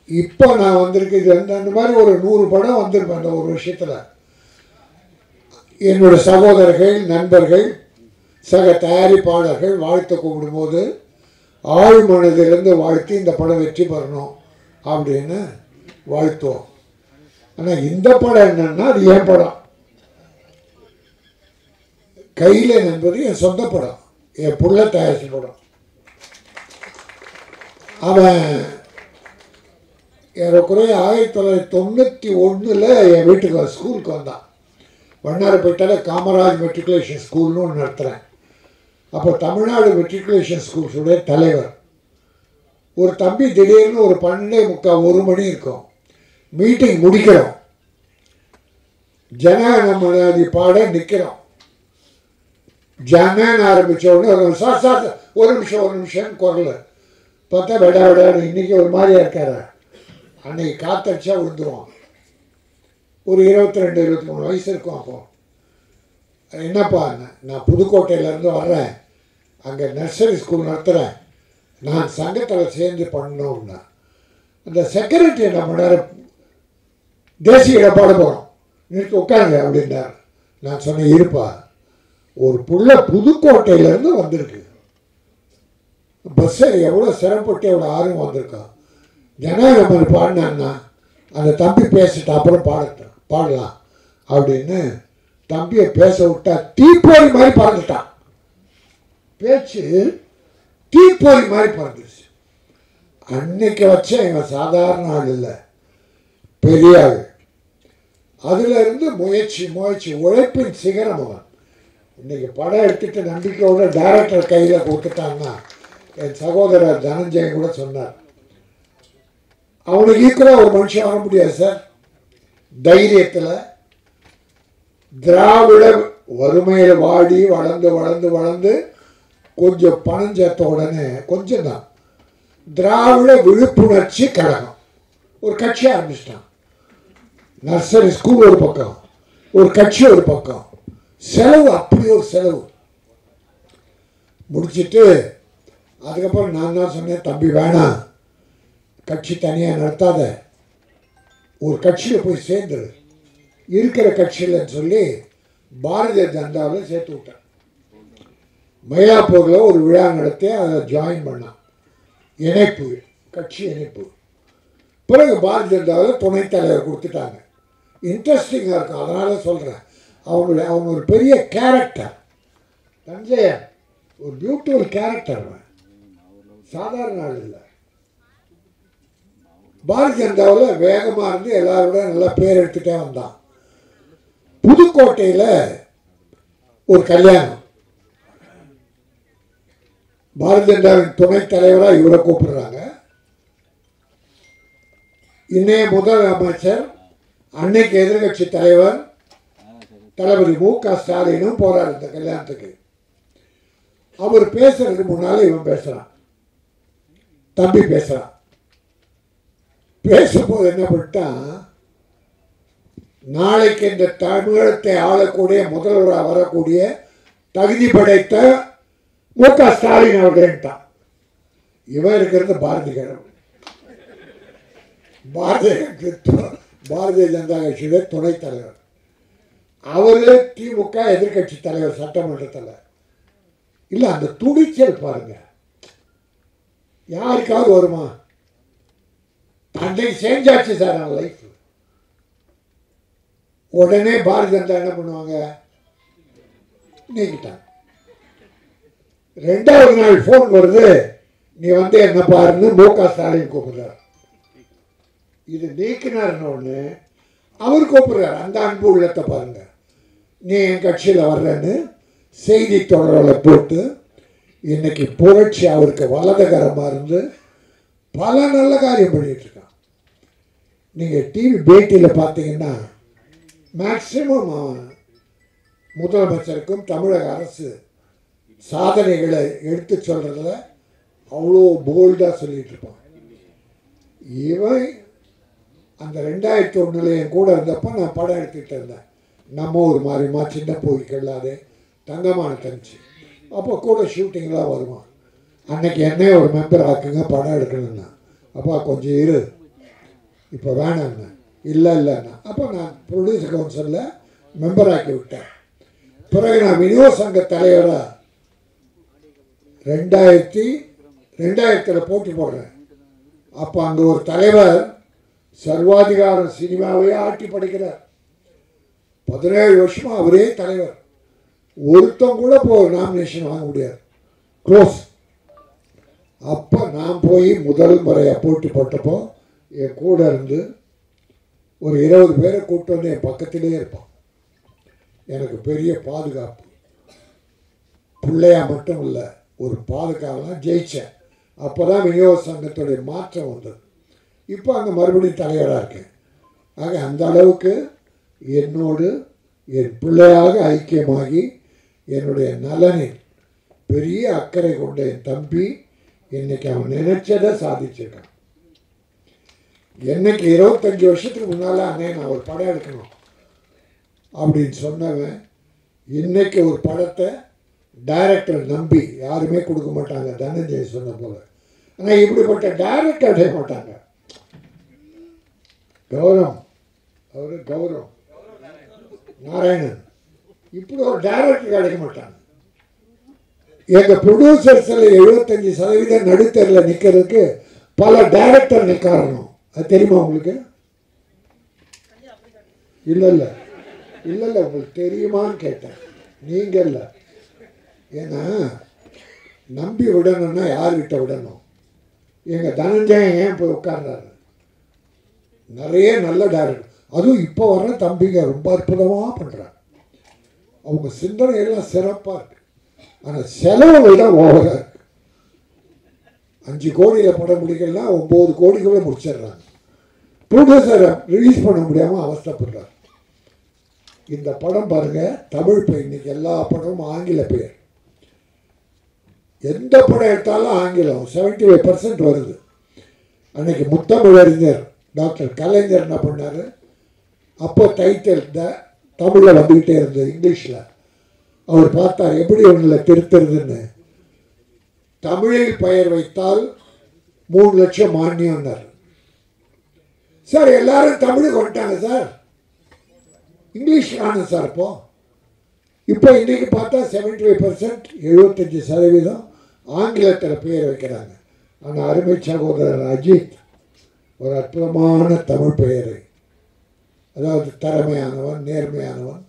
இப்போ நான் வந்திருக்கு, இது அந்த மாதிரி ஒரு 100 படம் வந்திருப்பேன் அந்த ஒரு வருஷத்தில். என்னோட சகோதரர்கள், நண்பர்கள், சக தயாரிப்பாளர்கள் வாழ்த்து கூப்பிடும்போது ஆழ் மனதிலிருந்து வாழ்த்தி இந்த படம் வெற்றி பெறணும் அப்படின்னு வாழ்த்துவோம். ஆனால் இந்த படம் என்னன்னா, அது என் படம். கையில் என்பது என் சொந்த படம், என் புள்ள தயாரிச்ச படம். அவன் ஏறக்குறைய 1991 என் வீட்டுக்கு ஸ்கூலுக்கு வந்தான். வண்ணாரப்பேட்டையில காமராஜ் மெட்ரிகுலேஷன் ஸ்கூல்னு ஒன்று நடத்துகிறேன். அப்போ தமிழ்நாடு மெட்ரிகுலேஷன் ஸ்கூல்ஸுடைய தலைவர் ஒரு தம்பி திடீர்னு ஒரு 12:45 1 மணி இருக்கும், மீட்டிங் முடிக்கிறோம், ஜனகணமனாதி பாட நிற்கிறோம். ஜனன்னு ஆரம்பித்த உடனே சார் சார் ஒரு நிமிஷம் குரல் பார்த்தா விட இன்னைக்கு ஒரு மாதிரியா இருக்காரு. அன்னைக்கு காத்தடிச்சா விழுந்துருவான். ஒரு 22-23 வயசு இருக்கும். அப்போ என்னப்பா, நான் புதுக்கோட்டையிலேருந்து வர்றேன், அங்கே நர்சரி ஸ்கூல் நடத்துகிறேன், நான் சங்கத்தில் சேர்ந்து பண்ணோம்னா அந்த செக்ரட்டரி என்ன பண்ணார், தேசிய பாட போகிறோம், நிறுத்தி உட்காருங்க அப்படின்னார். நான் சொன்னேன், இருப்பா, ஒரு புள்ள புதுக்கோட்டையிலேருந்து வந்திருக்கு, பஸ்ஸை எவ்வளோ சிரமப்பட்டு எவ்வளோ ஆர்வம் வந்திருக்கான், ஜனகணமன் பாடினான்னா அந்த தம்பி பேசிட்டு அப்புறம் பாடலாம் அப்படின்னு தம்பியை பேச விட்டா தீப்பொறி மாதிரி பறந்துட்டான். பேச்சு தீப்பொறி மாதிரி பறந்துச்சு. அன்னைக்கு வச்ச இவன் சாதாரண ஆள் இல்லை, பெரிய ஆள். அதிலிருந்து முயற்சி உழைப்பின் சிகரம் அவன். இன்னைக்கு படம் எடுத்துட்டு நம்பிக்கையோட டைரக்டர் கையில் கொடுத்துட்டான்னா என் சகோதரர் தனஞ்சயன் கூட சொன்னார், அவனுக்கு ஈக்குவலாக ஒரு மனுஷன் வர முடியாது சார். தைரியத்தில் திராவிட வறுமையில் வாடி வளர்ந்து கொஞ்சம் பணம் சேர்த்த உடனே கொஞ்சம் தான் திராவிட விழிப்புணர்ச்சி கழகம் ஒரு கட்சி ஆரம்பிச்சிட்டான். நர்சரி ஸ்கூல் ஒரு பக்கம், ஒரு கட்சி ஒரு பக்கம், செலவு அப்படி ஒரு செலவு முடிச்சுட்டு அதுக்கப்புறம் நான் தான் சொன்னேன், தம்பி வேணாம், கட்சி தனியாக நடத்தாத, ஒரு கட்சியில் போய் சேர்ந்துடு, இருக்கிற கட்சியில்னு சொல்லி பாரதிய ஜனதாவில் சேர்த்து விட்டேன். மயிலாப்பூரில் ஒரு விழா நடத்தி அதை ஜாயின் பண்ணான், இணைப்பு, கட்சி இணைப்பு. பிறகு பாரதிய ஜனதாவில் துணைத் தலைவர் கொடுத்துட்டாங்க. இன்ட்ரெஸ்டிங்காக இருக்கும், அதனால் சொல்கிறேன். அவன் ஒரு பெரிய கேரக்டர், தஞ்சையன் ஒரு பியூட்டிஃபுல் கேரக்டர், அவன் சாதாரண ஆள் இல்லை. பாரதிய ஜனதாவில் வேகமாக இருந்து எல்லாரோட நல்லா பேர் எடுத்துகிட்டே வந்தான். புதுக்கோட்டையில் ஒரு கல்யாணம், பாரதிய ஜனதாவின் துணைத் தலைவராக இவரை கூப்பிடுறாங்க. இன்னைய முதலமைச்சர், அன்னைக்கு எதிர்கட்சி தலைவர் தளபதி மு.க. ஸ்டாலினும் போறார் இந்த கல்யாணத்துக்கு. அவர் பேசுறதுக்கு முன்னால இவன் பேசுறான், தம்பி பேசுறான். பேசும்போது என்ன பண்ணிட்டான், நாளைக்கு இந்த தமிழகத்தை ஆளக்கூடிய முதல்வராக வரக்கூடிய தகுதி படைத்த மு.க. ஸ்டாலின் அவர்கள்ட்டான். இவன் இருக்கிறது பாரதிய ஜனதா கட்சியுடைய துணைத் தலைவர். அவரு திமுக எதிர்கட்சி தலைவர் சட்டமன்றத்தில். இல்லை, அந்த துணிச்சல் பாருங்க, யாருக்காவது வருமா? அன்றைக்கு செஞ்சாச்சு சார் அவன் லைஃப். உடனே பாரதிய ஜனதா என்ன பண்ணுவாங்க, நீக்கிட்டாங்க. 2வது நாள் ஃபோன் வருது, நீ வந்து என்ன பாருன்னு மு.க. ஸ்டாலின் கூப்பிடுறார். இது நீக்கினார்னு அவர் கூப்பிடுறார், அந்த அன்பு உள்ளத்தை பாருங்க, நீ என் கட்சியில் வர்றேன்னு செய்தி தொடர்களை போட்டு இன்னைக்கு புரட்சி அவருக்கு வலதுகரமாக இருந்து பல நல்ல காரியம் பண்ணிட்டு இருக்கான். நீங்கள் டிவி பேட்டியில் பார்த்தீங்கன்னா மேக்சிமம் முதலமைச்சருக்கும் தமிழக அரசு சாதனைகளை எடுத்து சொல்கிறதுல அவ்வளோ போல்டாக சொல்லிட்டு இருப்பான். இவன் அந்த 2001 என் கூட இருந்தப்போ நான் படம் எடுத்துக்கிட்டு இருந்தேன். நம்ம ஒரு மாதிரிமா சின்ன போய்க்கல்லாது தங்கமான தனிச்சு, அப்போ கூட ஷூட்டிங்லாம் வருவான். அன்னைக்கு என்னையே ஒரு மெம்பர் ஆக்குங்க, படம் எடுக்கணும்னா. அப்போ கொஞ்சம் இரு, இப்போ வேணாண்ணா. இல்லைண்ணா. அப்போ நான் ப்ரொடியூசர் கவுன்சிலில் மெம்பர் ஆக்கி விட்டேன். பிறகு நான் விநியோக சங்க தலைவராக 2000 போட்டி போடுறேன். அப்போ அங்கே ஒரு தலைவர் சர்வாதிகாரம் சினிமாவே ஆட்டி படைக்கிறார். 17 வருஷமா அவரே தலைவர். ஒருத்தம் கூட நாமினேஷன் வாங்க முடியாது, க்ளோஸ். அப்போ நான் போய் முதல் முறையாக போட்டி போட்டப்போ என் கூட இருந்து ஒரு 20 பேரை கூப்பிட்டு வந்து என் பக்கத்திலே இருப்பான். எனக்கு பெரிய பாதுகாப்பு, பிள்ளையா மட்டும் இல்லை, ஒரு பாதுகாவலாம் ஜெயித்தேன். அப்போ தான் விநியோக சங்கத்துடைய மாற்றம் வந்தது. இப்போ அங்கே மறுபடியும் தலைவராக இருக்கேன். ஆக அந்த அளவுக்கு என்னோடு என் பிள்ளையாக ஐக்கியமாகி என்னுடைய நலனில் பெரிய அக்கறை கொண்ட என் தம்பி இன்னைக்கு அவன் நினைச்சதை சாதிச்சிருக்கான். என்னைக்கு 25 வருஷத்துக்கு முன்னால் அண்ணே நான் ஒரு படம் எடுக்கணும் அப்படின்னு சொன்னவன் இன்னைக்கு ஒரு படத்தை டைரக்டர் நம்பி யாருமே கொடுக்க மாட்டாங்க, தனஞ்சய் சொன்ன போல. ஆனால் இப்படிப்பட்ட டைரக்டர் அடைய மாட்டாங்க. கௌரவம், அவரு கௌரவம் நாராயணன், இப்படி ஒரு டைரக்டர் கிடைக்க மாட்டாங்க. எங்கள் ப்ரொடியூசர்ஸில் 75% நடுத்தரில் நிற்கிறதுக்கு பல டைரக்டர் காரணம். அது தெரியுமா உங்களுக்கு? இல்லை இல்லை இல்லை உங்களுக்கு தெரியுமான்னு கேட்டேன். நீங்கள் இல்லை. ஏன்னா நம்பி விடணும்னா யார்கிட்ட விடணும்? எங்கள் தனஞ்சயன் ஏன் போய் உட்கார்றாரு? நிறைய நல்ல டைரக்டர், அதுவும் இப்போ வர்ற தம்பிங்க ரொம்ப அற்புதமாக பண்ணுறாங்க. அவங்க சிந்தனை எல்லாம் சிறப்பாக இருக்கு. ஆனால் செலவு விட ஓவராக இருக்கு. 5 கோடியில் படம் முடிக்கலாம், 9 கோடிக்குள்ளே முடிச்சிடுறாங்க. ப்ரொடியூசரை ரிலீஸ் பண்ண முடியாமல் அவஸ்தைப்படுறாரு. இந்த படம் பாருங்கள், தமிழ் பெயர். இன்னைக்கு எல்லா படமும் ஆங்கில பெயர். எந்த படம் எடுத்தாலும் ஆங்கிலம் 75% வருது. அன்னைக்கு முத்தமிழறிஞர் டாக்டர் கலைஞர் என்ன பண்ணார்? அப்போ டைட்டில் தமிழில் வந்துக்கிட்டே இருந்தது, இங்கிலீஷில். அவர் பார்த்தார் எப்படி ஒன்றில் திருத்துறதுன்னு. தமிழில் பெயர் வைத்தால் 3 லட்சம் மானியம்னார். சார் எல்லாரும் தமிழுக்கு வந்துட்டாங்க சார், இங்கிலீஷ் காணும் சார். இப்போ இன்றைக்கி பார்த்தா 75%, 75% ஆங்கிலத்தில் பெயர் வைக்கிறாங்க. ஆனால் அருமை சகோதரர் அஜித் ஒரு அற்புதமான தமிழ் பெயரை, அதாவது திறமையானவன், நேர்மையானவன்.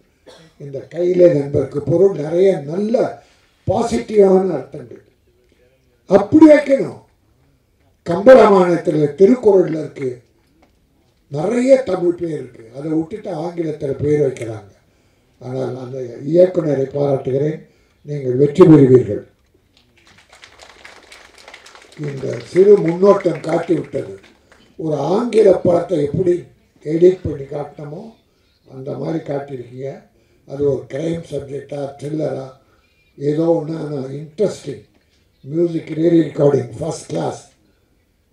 இந்த கையிலே நண்பருக்கு பொருள் நிறைய நல்ல பாசிட்டிவான அர்த்தங்கள் அப்படி வைக்கணும். கம்பராமாயணத்தில் திருக்குறளில் இருக்குது, நிறைய தமிழ் பேர் இருக்குது. அதை விட்டுட்டு ஆங்கிலத்தில் பேர் வைக்கிறாங்க. ஆனால் அந்த இயக்குனரை பாராட்டுகிறேன், நீங்கள் வெற்றி பெறுவீர்கள். இந்த சிறு முன்னோட்டம் காட்டிவிட்டது. ஒரு ஆங்கில படத்தை எப்படி எடிட் பண்ணி காட்டணுமோ அந்த மாதிரி காட்டியிருக்கீங்க. அது ஒரு க்ரைம் சப்ஜெக்டாக, த்ரில்லராக, ஏதோ ஒன்று. ஆனால் interesting. Music rerecording first class,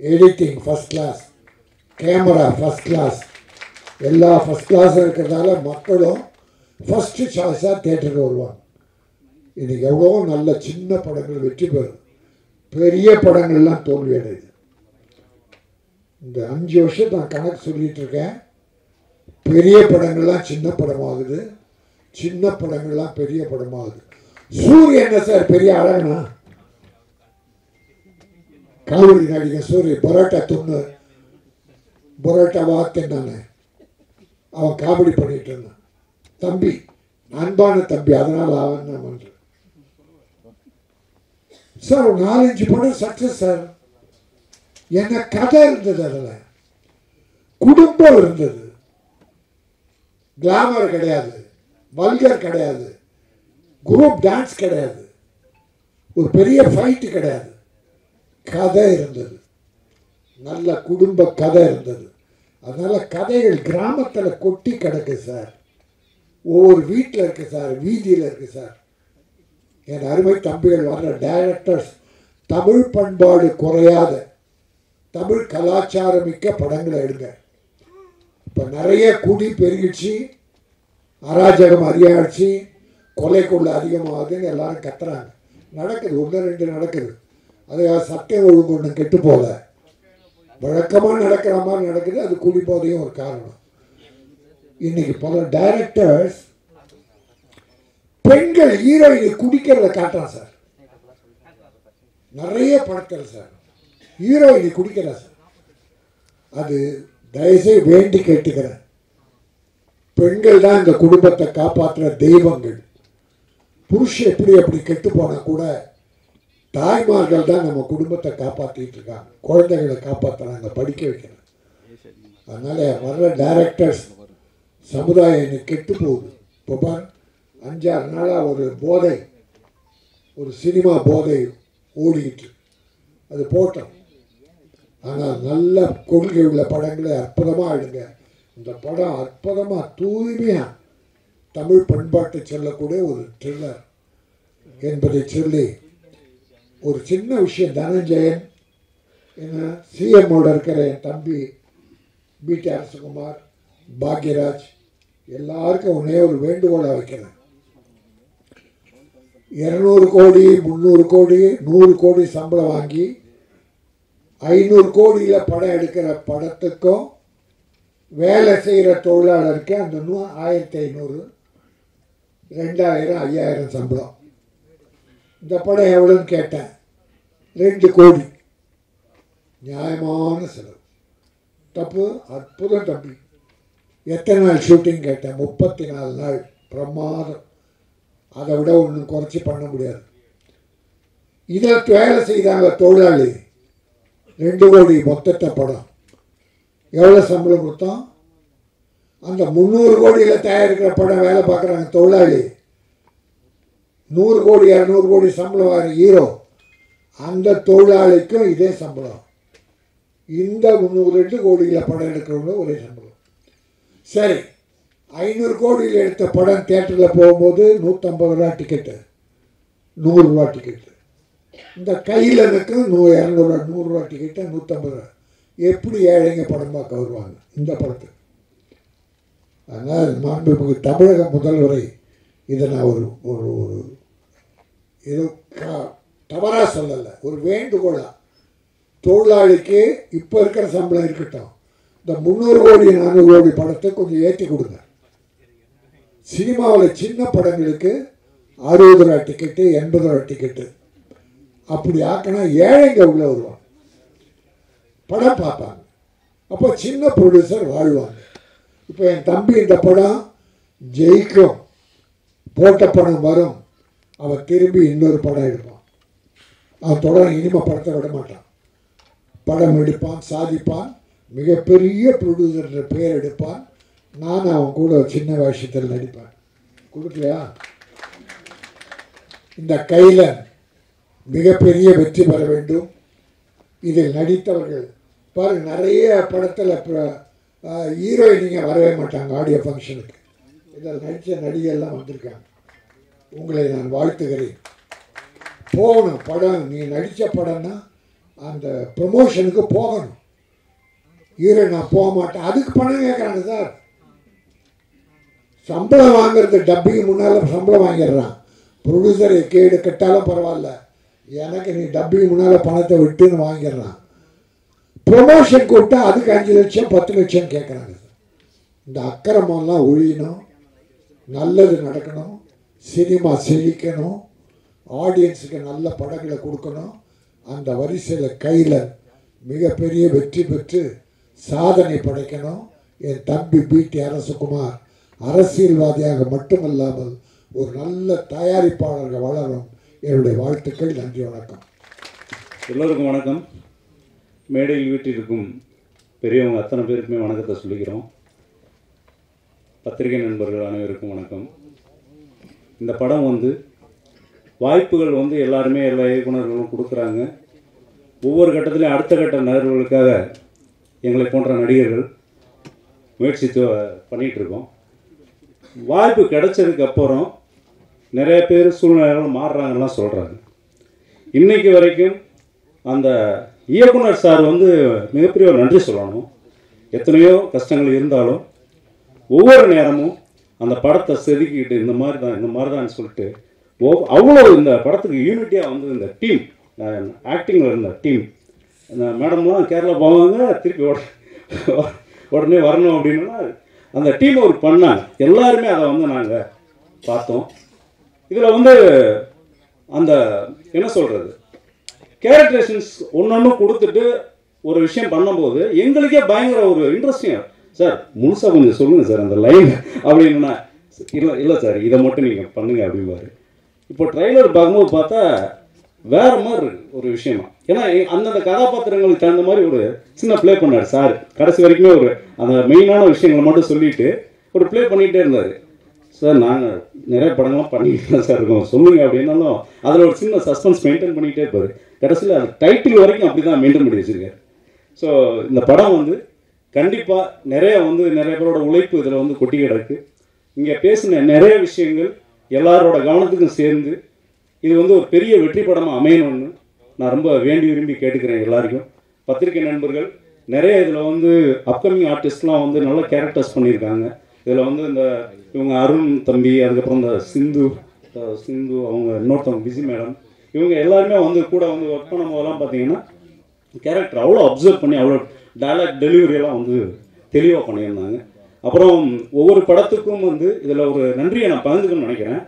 editing first class, camera first class, எல்லா ஃபஸ்ட் கிளாஸும் இருக்கிறதால மக்களும் ஃபஸ்ட்டு சாய்ஸாக தேட்டருக்கு வருவாங்க. இன்றைக்கி எவ்வளோ நல்ல சின்ன படங்கள் வெற்றி பெறும், பெரிய படங்கள்லாம் தோல்வி அடையுது. இந்த 5 வருஷம் நான் கணக்கு சொல்லிகிட்டு இருக்கேன். பெரிய படங்கள்லாம் சின்ன படமாகுது, சின்ன படங்கள்லாம் பெரிய படமாகுது. சூரியன் என்ன சார் பெரிய அழகனா? காமெடி நடிகர் சூரியன் பரோட்டா துண்ணு, பரோட்டா வாத்தேன் நான். அவன் காமெடி பண்ணிட்டு இருந்தான். தம்பி, அன்பான தம்பி, அதனால் அவன் என்ன பண்ணுறேன் சார். ஒரு 4-5 படம் சக்ஸஸ் சார். என்ன கதை இருந்தது, அதில் குடும்பம் இருந்தது. கிளாமர் கிடையாது, வல்கர் கிடையாது, குரூப் டான்ஸ் கிடையாது, ஒரு பெரிய ஃபைட்டு கிடையாது. கதை இருந்தது, நல்ல குடும்ப கதை இருந்தது. அதனால் கதைகள் கிராமத்தில் கொட்டி கிடக்கு சார். ஒவ்வொரு வீட்டில் இருக்குது சார், வீதியில் இருக்குது சார். என் அருமை தம்பிகள் வர்ற டைரக்டர்ஸ் தமிழ் பண்பாடு குறையாத, தமிழ் கலாச்சாரமிக்க படங்களை எடுங்க. இப்போ நிறைய குடி பெருகிடுச்சு, அராஜகம் அதிகமாகிடுச்சு, கொலை கொள்ள அதிகமாகுதுன்னு எல்லாரும் கத்துறாங்க. நடக்குது, 1-2 நடக்குது. அது சட்டம் ஒழுங்கு ஒன்று கெட்டு போல, வழக்கமாக நடக்கிற மாதிரி நடக்குது. அது குடி போதையும் ஒரு காரணம். இன்னைக்கு பல டைரக்டர்ஸ் பெண்கள் ஹீரோயினை குடிக்கிறத காட்டுறான் சார். நிறைய படத்தில் சார் ஹீரோயினை குடிக்கிறா சார். அது தயவுசெய்து வேண்டி கேட்டுக்கிறேன். பெண்கள் தான் இந்த குடும்பத்தை காப்பாற்றுற தெய்வங்கள். புருஷன் எப்படி கெட்டு போனால் கூட தாய்மார்கள் தான் நம்ம குடும்பத்தை காப்பாற்றிட்டு இருக்காங்க, குழந்தைகளை காப்பாற்றுறாங்க, படிக்க வைக்கிறாங்க. அதனால் வர்ற டைரக்டர்ஸ் சமுதாயம் இன்னைக்கு கெட்டு போகுது. இப்போ பார் 5-6 நாளாக ஒரு போதை, ஒரு சினிமா போதை ஓடிக்கிட்டு, அது போட்டோம். ஆனால் நல்ல கொள்கை உள்ள படங்களை அற்புதமாக எடுங்க. இந்த படம் அற்புதமாக தூய்மையாக தமிழ் பண்பாட்டை சொல்லக்கூடிய ஒரு த்ரில்லர் என்பதை சொல்லி, ஒரு சின்ன விஷயம், தனஞ்சயன் என்ன சிஎம்மோட இருக்கிற என் தம்பி பிடி அரசகுமார், பாக்யராஜ், எல்லாருக்கும் ஒன்றே ஒரு வேண்டுகோளை வைக்கிறேன். 200 கோடி 300 கோடி 100 கோடி சம்பளம் வாங்கி 500 கோடியில் படம் எடுக்கிற படத்துக்கும் வேலை செய்கிற தொழிலாளருக்கு அந்த 1500, 2000, 5000 சம்பளம். இந்த படம் எவ்வளோன்னு கேட்டேன், 2 கோடி. நியாயமான செலவு. தப்பு, அற்புதம் தம்பி. எத்தனை நாள் ஷூட்டிங் கேட்டேன். 34 நாள். பிரமாதம். அதை விட ஒன்றும் குறைச்சி பண்ண முடியாது. இதை வேலை செய்தாங்க தொழிலாளி. 2 கோடி மொத்தத்தை படம். எவ்வளோ சம்பளம் கொடுத்தோம்? அந்த 300 கோடியில் தயாரிக்கிற படம் வேலை பார்க்குறாங்க தொழிலாளி. 100 கோடி 200 கோடி சம்பளம் வாங்குற ஹீரோ. அந்த தொழிலாளிக்கும் இதே சம்பளம். இந்த 302 கோடியில் படம் எடுக்கிறவங்களும் ஒரே சம்பளம். சரி, 500 கோடியில் எடுத்த படம் தியேட்டரில் போகும்போது 150 ரூபா டிக்கெட்டு, 100 ரூபா டிக்கெட்டு. இந்த கையிலனுக்கு 200 100 ரூபா டிக்கெட்டு, 150 ரூபா. எப்படி ஏழைங்க படம் பார்க்க வருவாங்க இந்த படத்துக்கு? அதனால் மாண்புமிகு தமிழக முதல்வரை இதை நான் ஒரு ஒரு ஒரு ஏதோ தவறாக சொல்லலை, ஒரு வேண்டுகோளாக. தொழிலாளிக்கு இப்போ இருக்கிற சம்பளம் இருக்கட்டும், இந்த 300 கோடி 400 கோடி படத்தை கொஞ்சம் ஏற்றி கொடுங்க. சினிமாவில் சின்ன படங்களுக்கு 60 ரூபா டிக்கெட்டு, 80 ரூபா டிக்கெட்டு. அப்படி ஆக்கினா ஏழைங்க உள்ளே வருவாங்க, படம் பார்ப்பாங்க. அப்போ சின்ன ப்ரொடியூசர் வாழ்வாங்க. இப்போ என் தம்பி இந்த படம் ஜெயிக்கும், போட்ட படம் வரும், அவன் திரும்பி இன்னொரு படம் எடுப்பான். அவன் தொடர் இனிமே படத்தை விட மாட்டான். படம் எடுப்பான், சாதிப்பான், மிகப்பெரிய ப்ரொடியூசர் பேர் எடுப்பான். நான் அவன் கூட சின்ன வேஷத்தில் நடிப்பேன். கொடுக்கலையா? இந்த கையில் மிகப்பெரிய வெற்றி பெற வேண்டும். இதில் நடித்தவர்கள் பாருங்க, நிறைய படத்தில் ஹீரோயினிங்க வரவே மாட்டாங்க ஆடியோ ஃபங்க்ஷனுக்கு. இதில் நடித்த நடிகர்லாம் வந்திருக்காங்க. உங்களை நான் வாழ்த்துகிறேன். போகணும் படம். நீ நடித்த படம்னா அந்த ப்ரமோஷனுக்கு போகணும். ஹீரோயின் நான் போக மாட்டேன், அதுக்கு பணம் கேட்குறாங்க சார். சம்பளம் வாங்குறது டப்பிங் முன்னால் சம்பளம் வாங்கிடுறான். ப்ரொடியூசரை கேடு கட்டாலும் பரவாயில்ல, எனக்கு நீ டப்பிங் முன்னால் பணத்தை விட்டுன்னு வாங்கிடுறான். ப்ரொமோஷன் கூப்பிட்டா அதுக்கு 5 லட்சம் 10 லட்சம் கேட்குறாங்க. இந்த அக்கிரமெல்லாம் ஒழியணும், நல்லது நடக்கணும், சினிமா செழிக்கணும், ஆடியன்ஸுக்கு நல்ல படங்களை கொடுக்கணும். அந்த வரிசையில் கையில் மிகப்பெரிய வெற்றி பெற்று சாதனை படைக்கணும். என் தம்பி பிடி அரசகுமார் அரசியல்வாதியாக மட்டுமல்லாமல் ஒரு நல்ல தயாரிப்பாளர்கள் வளரும். என்னுடைய வாழ்த்துக்கள். நன்றி, வணக்கம். எல்லோருக்கும் வணக்கம். மேடையில் வீட்டிற்கும் பெரியவங்க அத்தனை பேருக்குமே வணக்கத்தை சொல்லிக்கிறோம். பத்திரிகை நண்பர்கள் அனைவருக்கும் வணக்கம். இந்த படம் வாய்ப்புகள் எல்லாருமே எல்லா இயக்குநர்களும் கொடுக்குறாங்க. ஒவ்வொரு கட்டத்திலையும் அடுத்த கட்ட நகர்வுகளுக்காக எங்களை போன்ற நடிகர்கள் முயற்சி பண்ணிகிட்ருக்கோம். வாய்ப்பு கிடைச்சதுக்கப்புறம் நிறைய பேர் சூழ்நிலைகள் மாறுறாங்கலாம் சொல்கிறாங்க. இன்றைக்கு வரைக்கும் அந்த இயக்குனர் சார் மிகப்பெரிய ஒரு நன்றி சொல்லணும். எத்தனையோ கஷ்டங்கள் இருந்தாலும் ஒவ்வொரு நேரமும் அந்த படத்தை செதுக்கிட்டு இந்த மாதிரி தான் சொல்லிட்டு அவ்வளோ இந்த படத்துக்கு யூனிட்டியாக இந்த டீம் ஆக்டிங்கில் இருந்த டீம், இந்த மேடம்லாம் கேரளா போவாங்க, திருப்பி உடனே வரணும் அப்படின்னா அந்த டீம் ஒரு பண்ணாங்க. எல்லாருமே அதை நாங்கள் பார்த்தோம். இதில் அந்த என்ன சொல்கிறது, கேரக்டரேஷன்ஸ் ஒன்று கொடுத்துட்டு ஒரு விஷயம் பண்ணும்போது எங்களுக்கே பயங்கர ஒரு இன்ட்ரெஸ்டிங். சார் முழுசாக கொஞ்சம் சொல்லுங்கள் சார் அந்த லைன் அப்படின்னா, இல்லை சார் இதை மட்டும் நீங்கள் பண்ணுங்கள் அப்படிம்பாரு. இப்போ ட்ரெய்லர் பார்க்கும்போது பார்த்தா வேறு மாதிரி ஒரு விஷயமா. ஏன்னா அந்தந்த கதாபாத்திரங்களுக்கு தகுந்த மாதிரி ஒரு சின்ன ப்ளே பண்ணார் சார். கடைசி வரைக்குமே ஒரு அந்த மெயினான விஷயங்களை மட்டும் சொல்லிவிட்டு ஒரு ப்ளே பண்ணிகிட்டே இருந்தார். சார் நாங்கள் நிறைய படங்கள்லாம் பண்ணிக்கிட்டு தான் சார் இருக்கோம், சொல்லுங்கள் அப்படின்னாலும் அதில் ஒரு சின்ன சஸ்பென்ஸ் மெயின்டைன் பண்ணிகிட்டே இருப்பார். கடைசியில் அது டைட்டில் வரைக்கும் அப்படி தான் மெயின்டைன் பண்ணி வச்சுருக்காரு. ஸோ இந்த படம் கண்டிப்பாக நிறைய பேரோட உழைப்பு இதில் கொட்டி கிடக்கு. இங்கே பேசின நிறைய விஷயங்கள் எல்லாரோட கவனத்துக்கும் சேர்ந்து இது ஒரு பெரிய வெற்றி படமாக அமையணும்னு நான் ரொம்ப வேண்டி விரும்பி கேட்டுக்கிறேன் எல்லாருக்கும். பத்திரிகை நண்பர்கள் நிறைய இதில் அப்கமிங் ஆர்டிஸ்ட்லாம் நல்ல கேரக்டர்ஸ் பண்ணியிருக்காங்க. இதில் இந்த இவங்க அருண் தம்பி, அதுக்கப்புறம் இந்த சிந்து அவங்க இன்னொருத்தவங்க பிஸி மேடம், இவங்க எல்லாருமே கூட ஒர்க் பண்ணும் போதெல்லாம் பார்த்தீங்கன்னா கேரக்டர் அவ்வளோ அப்சர்வ் பண்ணி அவ்வளோ டைலாக் டெலிவரியெல்லாம் தெளிவாக பண்ணியிருந்தாங்க. அப்புறம் ஒவ்வொரு படத்துக்கும் இதில் ஒரு நன்றியை நான் பகிர்ந்துக்கணும்னு நினைக்கிறேன்.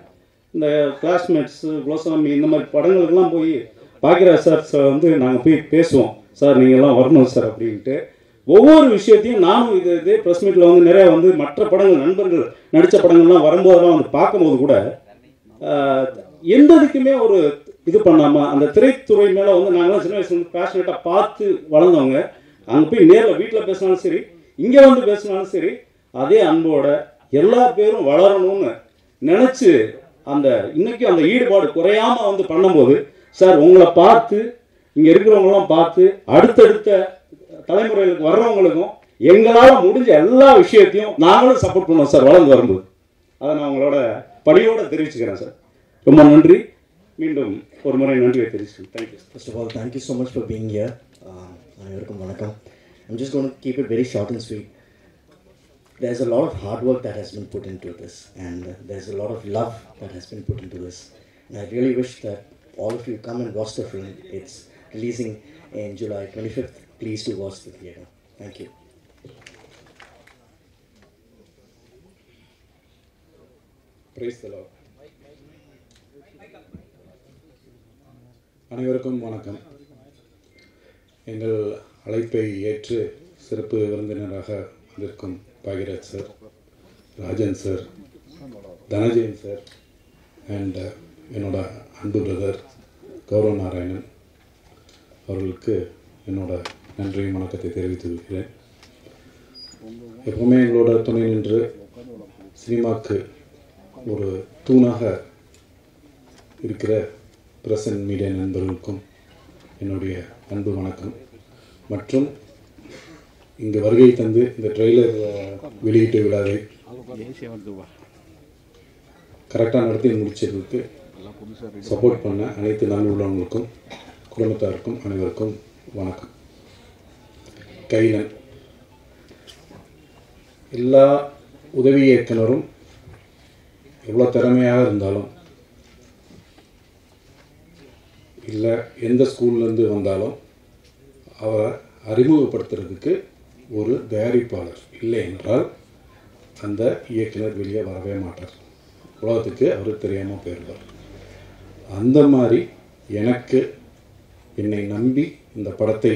இந்த கிளாஸ்மேட்ஸு, குலோசாமி இந்த மாதிரி படங்களுக்கெல்லாம் போய் பாக்கியராஜ் சார் நாங்கள் போய் பேசுவோம், சார் நீங்கள்லாம் வரணும் சார் அப்படின்ட்டு. ஒவ்வொரு விஷயத்தையும் நானும் இதே ப்ரெஸ் மீட்டில் வந்து நிறையா வந்து மற்ற படங்கள் நண்பர்கள் நடித்த படங்கள்லாம் வரும்போதெல்லாம் வந்து பார்க்கும்போது கூட எந்த இதுக்குமே ஒரு இது பண்ணாமல் அந்த திரைத்துறை மேலே வந்து நாங்களாம் சின்ன வயசுல பேஷனேட்டாக பார்த்து வளர்ந்தவங்க அங்கே போய் நேரில் வீட்டில் பேசினாலும் சரி இங்கே வந்து பேசினாலும் சரி அதே அன்போட எல்லா பேரும் வளரணும்னு நினச்சி அந்த இன்றைக்கும் அந்த ஈடுபாடு குறையாமல் வந்து பண்ணும்போது சார் உங்களை பார்த்து இங்கே இருக்கிறவங்களாம் பார்த்து அடுத்தடுத்த தலைமுறைகளுக்கு வர்றவங்களுக்கும் எங்களால் முடிஞ்ச எல்லா விஷயத்தையும் நாங்களும் சப்போர்ட் பண்ணுவோம் சார் வளர்ந்து வரும்போது. அதை நான் உங்களோட பணியோடு தெரிவிச்சுக்கிறேன் சார். ரொம்ப நன்றி. மீண்டும் ஒரு முறை நன்றியை தெரிவிச்சுக்கிறேன். Thank you. First of all, thank you so much for being here. அனைவருக்கும் வணக்கம். I'm just going to keep it very short and sweet. There's a lot of hard work that has been put into this, and there's a lot of love that has been put into this. And I really wish that all of you come and watch the film. It's releasing in July 25th. Please do watch the theater. Thank you. Praise the Lord. அனைவருக்கும் வணக்கம். எங்கள் அழைப்பை ஏற்று சிறப்பு விருந்தினராக வந்திருக்கும் Bhagyaraj sir, Rajan sir, Dhanajayan sir and என்னோட அன்பு பிரதர் கௌரவ நாராயணன் அவர்களுக்கு என்னோட நன்றியும் வணக்கத்தை தெரிவித்து வைக்கிறேன். எப்பவுமே எங்களோட துணை நின்று சினிமாவுக்கு ஒரு தூணாக இருக்கிற பிரஸ் அண்ட் மீடியா நண்பர்களுக்கும் என்னுடைய அன்பு வணக்கம். மற்றும் இங்கு வருகை தந்து இந்த ட்ரெய்லர் வெளியீட்டு விழாவை கரெக்டாக நடத்தி முடிச்சதுக்கு சப்போர்ட் பண்ண அனைத்து நல்லுள்ளவங்களுக்கும் குடும்பத்தாருக்கும் அனைவருக்கும் வணக்கம். கைலன் எல்லா உதவி இயக்குனரும் எவ்வளோ திறமையாக இருந்தாலும் இல்லை எந்த ஸ்கூல்லேருந்து வந்தாலும் அவரை அறிமுகப்படுத்துறதுக்கு ஒரு தயாரிப்பாளர் இல்லை என்றால் அந்த இயக்குனர் வெளியே வரவே மாட்டார். உலகத்துக்கு அவர் தெரியாமல் போயிடுவார். அந்த மாதிரி எனக்கு என்னை நம்பி இந்த படத்தை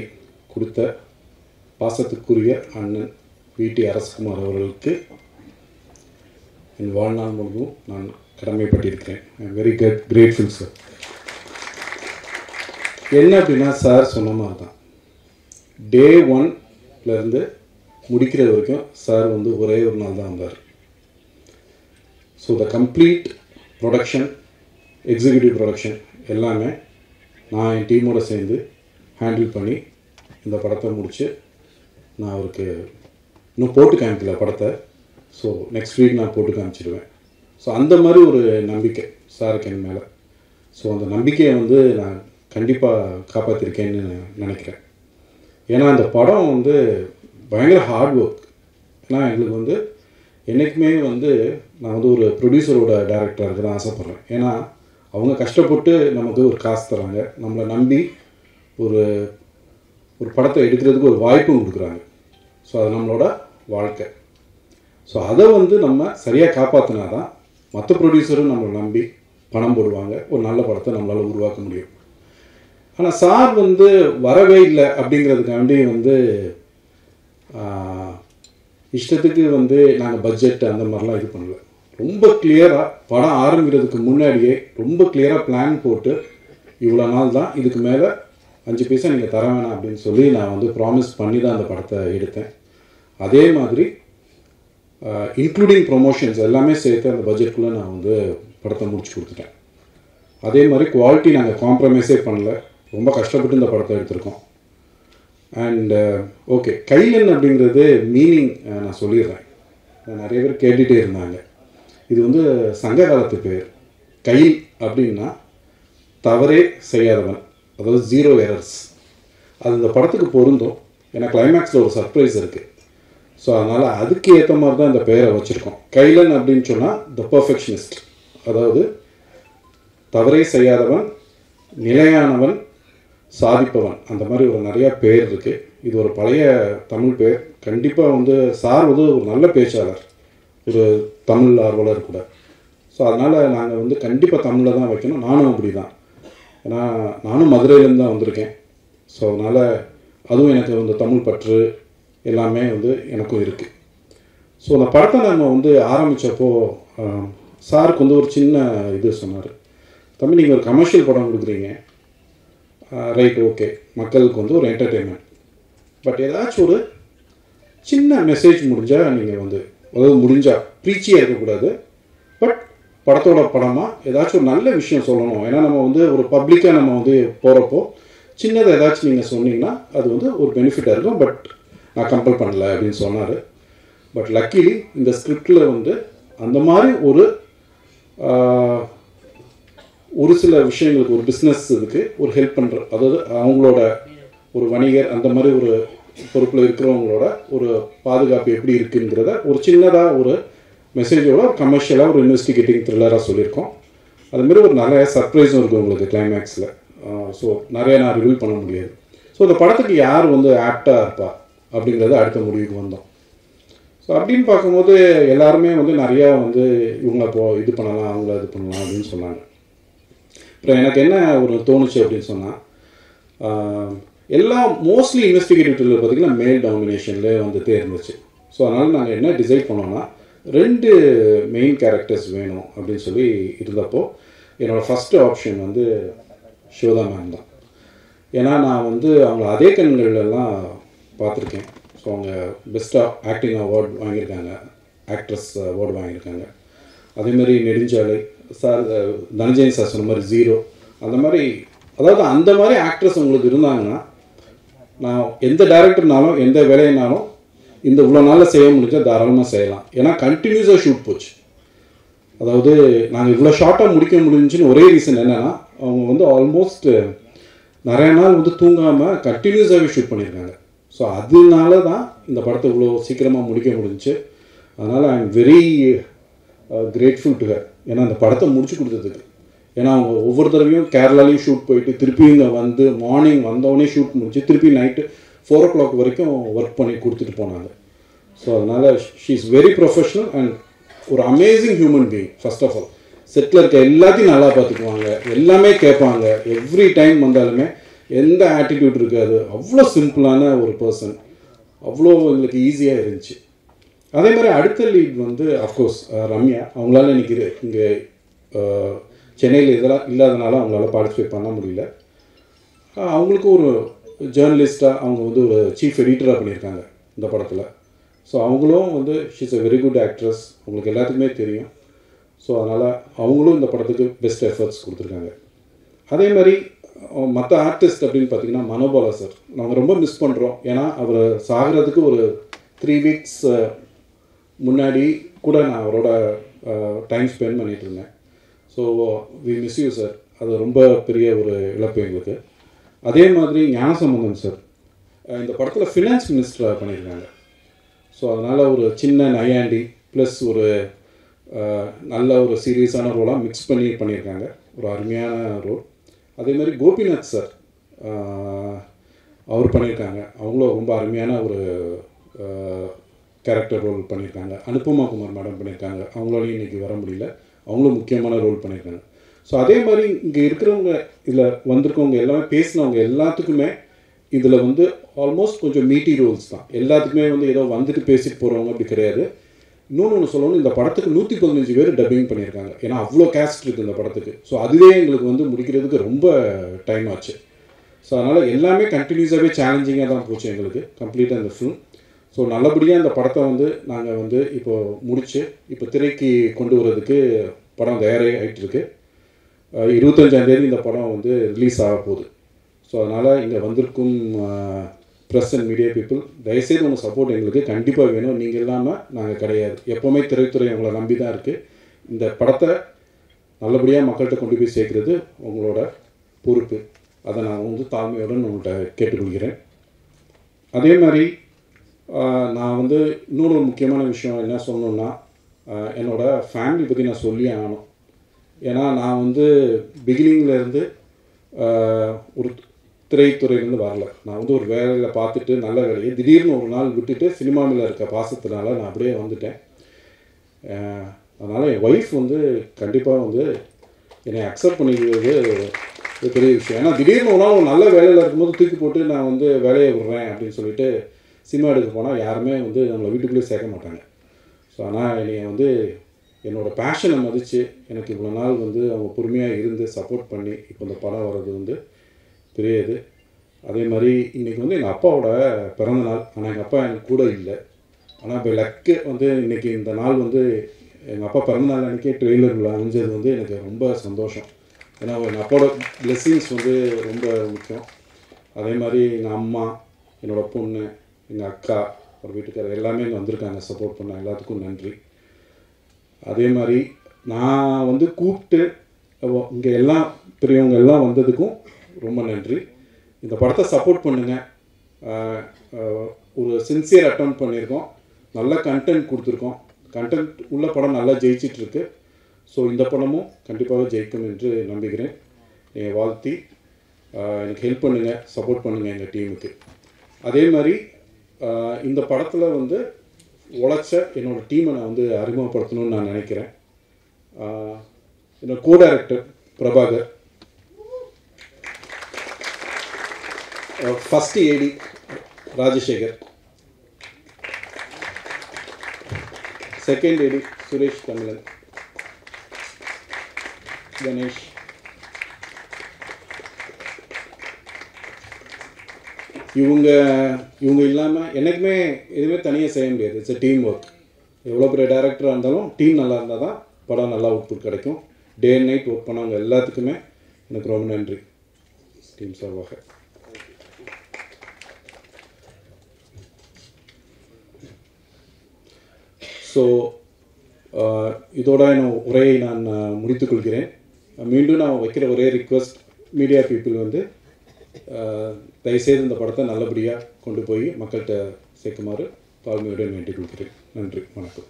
கொடுத்த பாசத்துக்குரிய அண்ணன் வி.டி. அரசகுமார் அவர்களுக்கு என் வாழ்நாள் முழுவதும் நான் கடமைப்பட்டிருக்கிறேன். I am very grateful sir. என்ன அப்படின்னா சார் சொன்ன மாதிரி தான் டே 1லேருந்து முடிக்கிற வரைக்கும் சார் வந்து ஒரே ஒரு நாள் தான் வந்தார். So the complete production, executive production எல்லாமே நான் என் டீமோடு சேர்ந்து ஹேண்டில் பண்ணி இந்த படத்தை முடித்து நான் அவருக்கு இன்னும் போட்டு காமிக்கல படத்தை. ஸோ நெக்ஸ்ட் வீக் நான் போட்டு காமிச்சிடுவேன். ஸோ அந்த மாதிரி ஒரு நம்பிக்கை சாருக்கு என் மேலே. ஸோ அந்த நம்பிக்கையை வந்து நான் கண்டிப்பாக காப்பாற்றிருக்கேன்னு நினைக்கிறேன். ஏன்னா அந்த படம் வந்து பயங்கர ஹார்ட் ஒர்க். ஏன்னா எங்களுக்கு வந்து என்றைக்குமே வந்து நான் வந்து ஒரு ப்ரொடியூசரோட டைரக்டராக இருக்க தான் ஆசைப்பட்றேன். ஏன்னா அவங்க கஷ்டப்பட்டு நமக்கு ஒரு காசு தராங்க, நம்மளை நம்பி ஒரு ஒரு படத்தை எடுக்கிறதுக்கு ஒரு வாய்ப்பும் கொடுக்குறாங்க. ஸோ அது நம்மளோட வாழ்க்கை. ஸோ அதை வந்து நம்ம சரியாக காப்பாற்றினா தான் மற்ற ப்ரொடியூசரும் நம்மளை நம்பி பணம் போடுவாங்க, ஒரு நல்ல படத்தை நம்மளால் உருவாக்க முடியும். ஆனால் சார் வந்து வரவே இல்லை அப்படிங்கிறதுக்காண்டி வந்து இஷ்டத்துக்கு வந்து நாங்கள் பட்ஜெட் அந்த மாதிரிலாம் இது பண்ணல. ரொம்ப கிளியராக படம் ஆரம்பிக்கிறதுக்கு முன்னாடியே ரொம்ப கிளியராக பிளான் போட்டு இவ்வளோ நாள் தான், இதுக்கு மேலே 5 பைசா நீங்கள் தர வேணாம் அப்படின்னு சொல்லி நான் வந்து ப்ராமிஸ் பண்ணி தான் அந்த படத்தை எடுத்தேன். அதே மாதிரி இன்க்ளூடிங் ப்ரொமோஷன்ஸ் எல்லாமே சேர்த்து அந்த பட்ஜெட்டுக்குள்ளே நான் வந்து படத்தை முடிச்சு கொடுத்துட்டேன். அதே மாதிரி குவாலிட்டி நாங்கள் காம்ப்ரமைஸே பண்ணல, ரொம்ப கஷ்டப்பட்டு இந்த படத்தை எடுத்திருக்கோம். அண்ட் ஓகே, கைலன் அப்படிங்கிறது மீனிங் நான் சொல்லிடுறேன். நிறைய பேர் கேட்டுகிட்டே இருந்தாங்க. இது வந்து சங்க காலத்து பேர். கைல் அப்படின்னா தவறே செய்யாதவன், அதாவது 0 எரர்ஸ். அது இந்த படத்துக்கு பொருந்தும். ஏன்னா கிளைமேக்ஸில் ஒரு சர்ப்ரைஸ் இருக்குது. ஸோ அதனால் அதுக்கு ஏற்ற மாதிரி தான் இந்த பெயரை வச்சுருக்கோம். கைலன் அப்படின்னு சொன்னால் த பர்ஃபெக்ஷனிஸ்ட், அதாவது தவறே செய்யாதவன், நிலையானவன், சாதிப்பவன், அந்த மாதிரி ஒரு நிறையா பேர் இருக்குது. இது ஒரு பழைய தமிழ் பேர். கண்டிப்பாக வந்து சார் வந்து ஒரு நல்ல பேச்சாளர், ஒரு தமிழ் ஆர்வலர் கூட. ஸோ அதனால் நாங்கள் வந்து கண்டிப்பாக தமிழில் தான் வைக்கணும். நானும் அப்படி தான். ஏன்னா நானும் மதுரையிலேருந்து தான் வந்திருக்கேன். ஸோ அதனால் அதுவும் எனக்கு வந்து தமிழ் பற்று, எல்லாமே வந்து எனக்கும் இருக்குது. ஸோ அந்த படத்தை நம்ம வந்து ஆரம்பித்தப்போ சாருக்கு வந்து ஒரு சின்ன இது சொன்னார், தம்பி நீங்கள் ஒரு கமர்ஷியல் படம் கொடுக்குறீங்க, ரைட் ஓகே, மக்களுக்கு வந்து ஒரு என்டர்டெயின்மெண்ட், பட் ஏதாச்சும் ஒரு சின்ன மெசேஜ் முடிஞ்சால் நீங்கள் வந்து, அதாவது முடிஞ்சால் ப்ரீச்சியாக இருக்கக்கூடாது, பட் படத்தோட படமாக ஏதாச்சும் ஒரு நல்ல விஷயம் சொல்லணும். ஏன்னா நம்ம வந்து ஒரு பப்ளிக்காக நம்ம வந்து போகிறப்போ சின்னதை ஏதாச்சும் நீங்கள் சொன்னீங்கன்னா அது வந்து ஒரு பெனிஃபிட்டாக இருக்கும். பட் நான் கம்பல் பண்ணல அப்படின்னு சொன்னார். பட் லக்கிலி இந்த ஸ்கிரிப்டில் வந்து அந்த மாதிரி ஒரு சில விஷயங்களுக்கு, ஒரு பிஸ்னஸ் இதுக்கு ஒரு ஹெல்ப் பண்ணுற, அதாவது அவங்களோட ஒரு வணிகர் அந்த மாதிரி ஒரு பொறுப்பில் இருக்கிறவங்களோட ஒரு பாதுகாப்பு எப்படி இருக்குங்கிறத ஒரு சின்னதாக ஒரு மெசேஜோட ஒரு கமர்ஷியலாக ஒரு இன்வெஸ்டிகேட்டிங் த்ரில்லராக சொல்லியிருக்கோம். அதுமாரி ஒரு நிறைய சர்ப்ரைஸும் இருக்குது உங்களுக்கு கிளைமேக்ஸில். ஸோ நிறைய நான் ரிவீல் பண்ண முடியாது. ஸோ இந்த படத்துக்கு யார் வந்து ஆப்டாக இருப்பா அப்படிங்கிறத அடுத்த முடிவுக்கு வந்தோம். ஸோ அப்படின்னு பார்க்கும்போது எல்லாருமே வந்து நிறையா வந்து இவங்கள இது பண்ணலாம், அவங்கள இது பண்ணலாம் அப்படின்னு சொன்னாங்க. அப்புறம் எனக்கு என்ன ஒரு தோணுச்சு அப்படின்னு சொன்னால், எல்லாம் மோஸ்ட்லி இன்வெஸ்டிகேட்டிவ் த்ரில்லர் பார்த்திங்கன்னா மேல் டாமினேஷன்லேயே வந்துகிட்டே இருந்துச்சு. ஸோ அதனால் நாங்கள் என்ன டிசைட் பண்ணோன்னா 2 மெயின் கேரக்டர்ஸ் வேணும் அப்படின்னு சொல்லி இருந்தப்போ என்னோடய ஃபஸ்ட்டு ஆப்ஷன் வந்து சிவதா மேம் தான். ஏன்னா நான் வந்து அவங்கள அதே கண்கள்லாம் பார்த்துருக்கேன். ஸோ அவங்க பெஸ்ட்டாக ஆக்டிங் அவார்டு வாங்கியிருக்காங்க, ஆக்ட்ரஸ் அவார்டு வாங்கியிருக்காங்க. அதேமாதிரி நெடுஞ்சாலை சார், தனஞ்சயன் சார் சொன்ன மாதிரி 0 அந்த மாதிரி, அதாவது அந்த மாதிரி ஆக்ட்ரஸ் உங்களுக்கு இருந்தாங்கன்னா நான் எந்த டைரக்டர்னாலும் எந்த வேலையினாலும் இந்த இவ்வளோ நாளில் செய்ய முடிஞ்சால் தாராளமாக செய்யலாம். ஏன்னா கண்டினியூஸாக ஷூட் போச்சு. அதாவது நாங்கள் இவ்வளோ ஷார்ட்டாக முடிக்க முடிஞ்சுன்னு ஒரே ரீசன் என்னென்னா, அவங்க வந்து ஆல்மோஸ்ட் நிறைய நாள் வந்து தூங்காமல் கண்டினியூஸாகவே ஷூட் பண்ணியிருக்காங்க. ஸோ அதனால தான் இந்த படத்தை இவ்வளோ சீக்கிரமாக முடிக்க முடிஞ்சிச்சு. அதனால் I am very grateful to her, ஏன்னா அந்த படத்தை முடிச்சு கொடுத்ததுக்கு. ஏன்னா அவங்க ஒவ்வொரு தடவையும் கேரளாலையும் ஷூட் போயிட்டு திருப்பி இங்கே வந்து மார்னிங் வந்தவொடனே ஷூட் முடிச்சு திருப்பி நைட்டு 4 o'clock வரைக்கும் ஒர்க் பண்ணி கொடுத்துட்டு போனாங்க. ஸோ அதனால் she is very professional and ஒரு amazing human being. First of all செட்டில் இருக்க எல்லாத்தையும் நல்லா பார்த்துக்குவாங்க, எல்லாமே கேட்பாங்க, எவ்ரி டைம் வந்தாலுமே எந்த ஆட்டிடியூட் இருக்காது. அவ்வளோ சிம்பிளான ஒரு பர்சன், அவ்வளோ எங்களுக்கு ஈஸியாக இருந்துச்சு. அதே மாதிரி அடுத்த லீட் வந்து அஃப்கோர்ஸ் ரம்யா. அவங்களால இன்றைக்கி இங்கே சென்னையில் இதெல்லாம் இல்லாதனால அவங்களால பார்ட்டிசிபேட் பண்ண முடியல. அவங்களுக்கு ஒரு ஜேர்னலிஸ்ட்டாக அவங்க வந்து ஒரு சீஃப் எடிட்டராக பண்ணியிருக்காங்க இந்த படத்தில். ஸோ அவங்களும் வந்து she's a very good actress, அவங்களுக்கு எல்லாத்துக்குமே தெரியும். ஸோ அதனால் அவங்களும் இந்த படத்துக்கு பெஸ்ட் எஃபர்ட்ஸ் கொடுத்துருக்காங்க. அதே மாதிரி மற்ற ஆர்டிஸ்ட் அப்படின்னு பார்த்திங்கன்னா மனோபாலா சார் நாங்கள் ரொம்ப மிஸ் பண்ணுறோம். ஏன்னா அவர் சாகிறதுக்கு ஒரு 3 weeks முன்னாடி கூட நான் அவரோட டைம் ஸ்பெண்ட் பண்ணிகிட்டு இருந்தேன். So we miss you sir, அது ரொம்ப பெரிய ஒரு இழப்பு எங்களுக்கு. அதே மாதிரி ஞானசம்பந்தன் சார் இந்த படத்தில் ஃபினான்ஸ் மினிஸ்டராக பண்ணியிருக்காங்க. ஸோ அதனால் ஒரு சின்ன நையாண்டி ப்ளஸ் ஒரு நல்ல ஒரு சீரியஸான ரோலாக மிக்ஸ் பண்ணி பண்ணியிருக்காங்க, ஒரு அருமையான ரோல். அதே மாதிரி கோபிநாத் சார் அவர் பண்ணியிருக்காங்க, அவங்களும் ரொம்ப அருமையான ஒரு கேரக்டர் ரோல் பண்ணியிருக்காங்க. அனுபமா குமார் மேடம் பண்ணியிருக்காங்க, அவங்களாலையும் இன்றைக்கி வர முடியல, அவங்களும் முக்கியமான ரோல் பண்ணியிருக்காங்க. ஸோ அதே மாதிரி இங்கே இருக்கிறவங்க, இதில் வந்திருக்கவங்க எல்லாமே பேசினவங்க எல்லாத்துக்குமே இதில் வந்து ஆல்மோஸ்ட் கொஞ்சம் மீட்டி ரோல்ஸ் தான். எல்லாத்துக்குமே வந்து ஏதோ வந்துட்டு பேசிட்டு போகிறவங்க அப்படி கிடையாது. இன்னொன்று சொல்லணும், இந்த படத்துக்கு 115 பேர் டப்பிங் பண்ணியிருக்காங்க. ஏன்னா அவ்வளோ கேஸ்ட் இருக்குது இந்த படத்துக்கு. ஸோ அதுவே எங்களுக்கு வந்து முடிக்கிறதுக்கு ரொம்ப டைம் ஆச்சு. ஸோ அதனால் எல்லாமே கண்டினியூஸாகவே சேலஞ்சிங்காக தான் போச்சு எங்களுக்கு கம்ப்ளீட்டாக இந்த ஃபிலிம். ஸோ நல்லபடியாக இந்த படத்தை வந்து நாங்கள் வந்து இப்போது முடித்து இப்போ திரைக்கு கொண்டு வரதுக்கு படம் தயாராகி ஆகிட்டு இருக்கு. 25ஆம் தேதி இந்த படம் வந்து ரிலீஸ் ஆக போகுது. ஸோ அதனால் இங்கே வந்திருக்கும் ப்ரெஸ் அண்ட் மீடியா பீப்புள் தயவுசெய்து உங்கள் சப்போர்ட் எங்களுக்கு கண்டிப்பாக வேணும். நீங்கள் இல்லாமல் நாங்கள் கிடையாது. எப்போவுமே திரைத்துறை உங்களை நம்பி தான் இருக்குது. இந்த படத்தை நல்லபடியாக மக்கள்கிட்ட கொண்டு போய் சேர்க்குறது உங்களோட பொறுப்பு. அதை நான் வந்து தாழ்மையுடன் உங்கள்கிட்ட கேட்டுக்கொள்கிறேன். அதே மாதிரி நான் வந்து இன்னொரு முக்கியமான விஷயம் என்ன சொல்லணுன்னா, என்னோடய ஃபேமிலி பற்றி நான் சொல்லி ஆகணும். ஏன்னா நான் வந்து பிகினிங்லேருந்து ஒரு திரைத்துறையிலேருந்து வரல. நான் வந்து ஒரு வேலையில் பார்த்துட்டு நல்ல வேலையை திடீர்னு ஒரு நாள் விட்டுட்டு சினிமாவில் இருக்க பாசத்தினால நான் அப்படியே வந்துட்டேன். அதனால் என் ஒய்ஃப் வந்து கண்டிப்பாக வந்து என்னை அக்செப்ட் பண்ணிக்கிறது ஒரு பெரிய விஷயம். ஏன்னா திடீர்னு ஒரு நாள் ஒரு நல்ல வேலையில் இருக்கும்போது தூக்கி போட்டு நான் வந்து வேலையை விடுறேன் அப்படின்னு சொல்லிட்டு சினிமா எடுக்க போனால் யாருமே வந்து நம்மளை வீட்டுக்குள்ளேயே சேர்க்க மாட்டாங்க. ஸோ ஆனால் என்னை வந்து என்னோடய பேஷனை மதித்து எனக்கு இவ்வளோ நாள் வந்து அவங்க பொறுமையாக இருந்து சப்போர்ட் பண்ணி இப்போ இந்த படம் வர்றது வந்து பெரிய இது. அதே மாதிரி இன்றைக்கி வந்து எங்கள் அப்பாவோட பிறந்த நாள். ஆனால் எங்கள் அப்பா எனக்கு கூட இல்லை. ஆனால் இப்போ லக்கு வந்து இன்றைக்கி இந்த நாள் வந்து எங்கள் அப்பா பிறந்த நாள் அன்றைக்கே ட்ரெய்லர் அமைஞ்சது வந்து எனக்கு ரொம்ப சந்தோஷம். ஏன்னா எங்கள் அப்பாவோட பிளெஸ்ஸிங்ஸ் வந்து ரொம்ப முக்கியம். அதே மாதிரி எங்கள் அம்மா, என்னோடய பொண்ணு, எங்கள் அக்கா, ஒரு வீட்டுக்காரர் எல்லாமே இங்கே வந்திருக்காங்க சப்போர்ட் பண்ண. எல்லாத்துக்கும் நன்றி. அதே மாதிரி நான் வந்து கூப்பிட்டு இங்கே எல்லாம் பெரியவங்க எல்லாம் வந்ததுக்கும் ரொம்ப நன்றி. இந்த படத்தை சப்போர்ட் பண்ணுங்கள். ஒரு சின்சியர் அட்டெம்ப்ட் பண்ணியிருக்கோம். நல்ல கண்டென்ட் கொடுத்துருக்கோம். கண்டென்ட் உள்ள படம் நல்லா ஜெயிச்சிட்ருக்கு. ஸோ இந்த படமும் கண்டிப்பாக ஜெயிக்கும் என்று நம்புகிறேன். என் வாழ்த்தி எனக்கு ஹெல்ப் பண்ணுங்கள், சப்போர்ட் பண்ணுங்கள் எங்கள் டீமுக்கு. அதே மாதிரி இந்த படத்தில் வந்து உழைச்ச என்னோடய டீமை நான் வந்து அறிமுகப்படுத்தணும்னு நான் நினைக்கிறேன். என்னோட கோ டைரக்டர் பிரபாகர், ஃபஸ்ட்டு ஏடி ராஜசேகர், செகண்ட் ஏடி சுரேஷ் தமிழன், கணேஷ், இவங்க இல்லாமல் எனக்குமே எதுவுமே தனியாக செய்ய முடியாது. It's a team work. எவ்வளோ பெரிய டைரக்டராக இருந்தாலும் டீம் நல்லா இருந்தால் தான் படம் நல்லா அவுட்புட் கிடைக்கும். டே அண்ட் நைட் ஒர்க் பண்ணவங்க எல்லாத்துக்குமே எனக்கு ரொம்ப நன்றி டீம் சார்பாக. ஸோ இதோட என் உரையை நான் முடித்துக்கொள்கிறேன். மீண்டும் நான் வைக்கிற ஒரே ரிக்வெஸ்ட், மீடியா பீப்புள் வந்து தயவுசெய்து இந்த படத்தை நல்லபடியாக கொண்டு போய் மக்கள்கிட்ட சேர்க்குமாறு தாழ்மையுடன் வேண்டிக் கொள்கிறேன். நன்றி, வணக்கம்.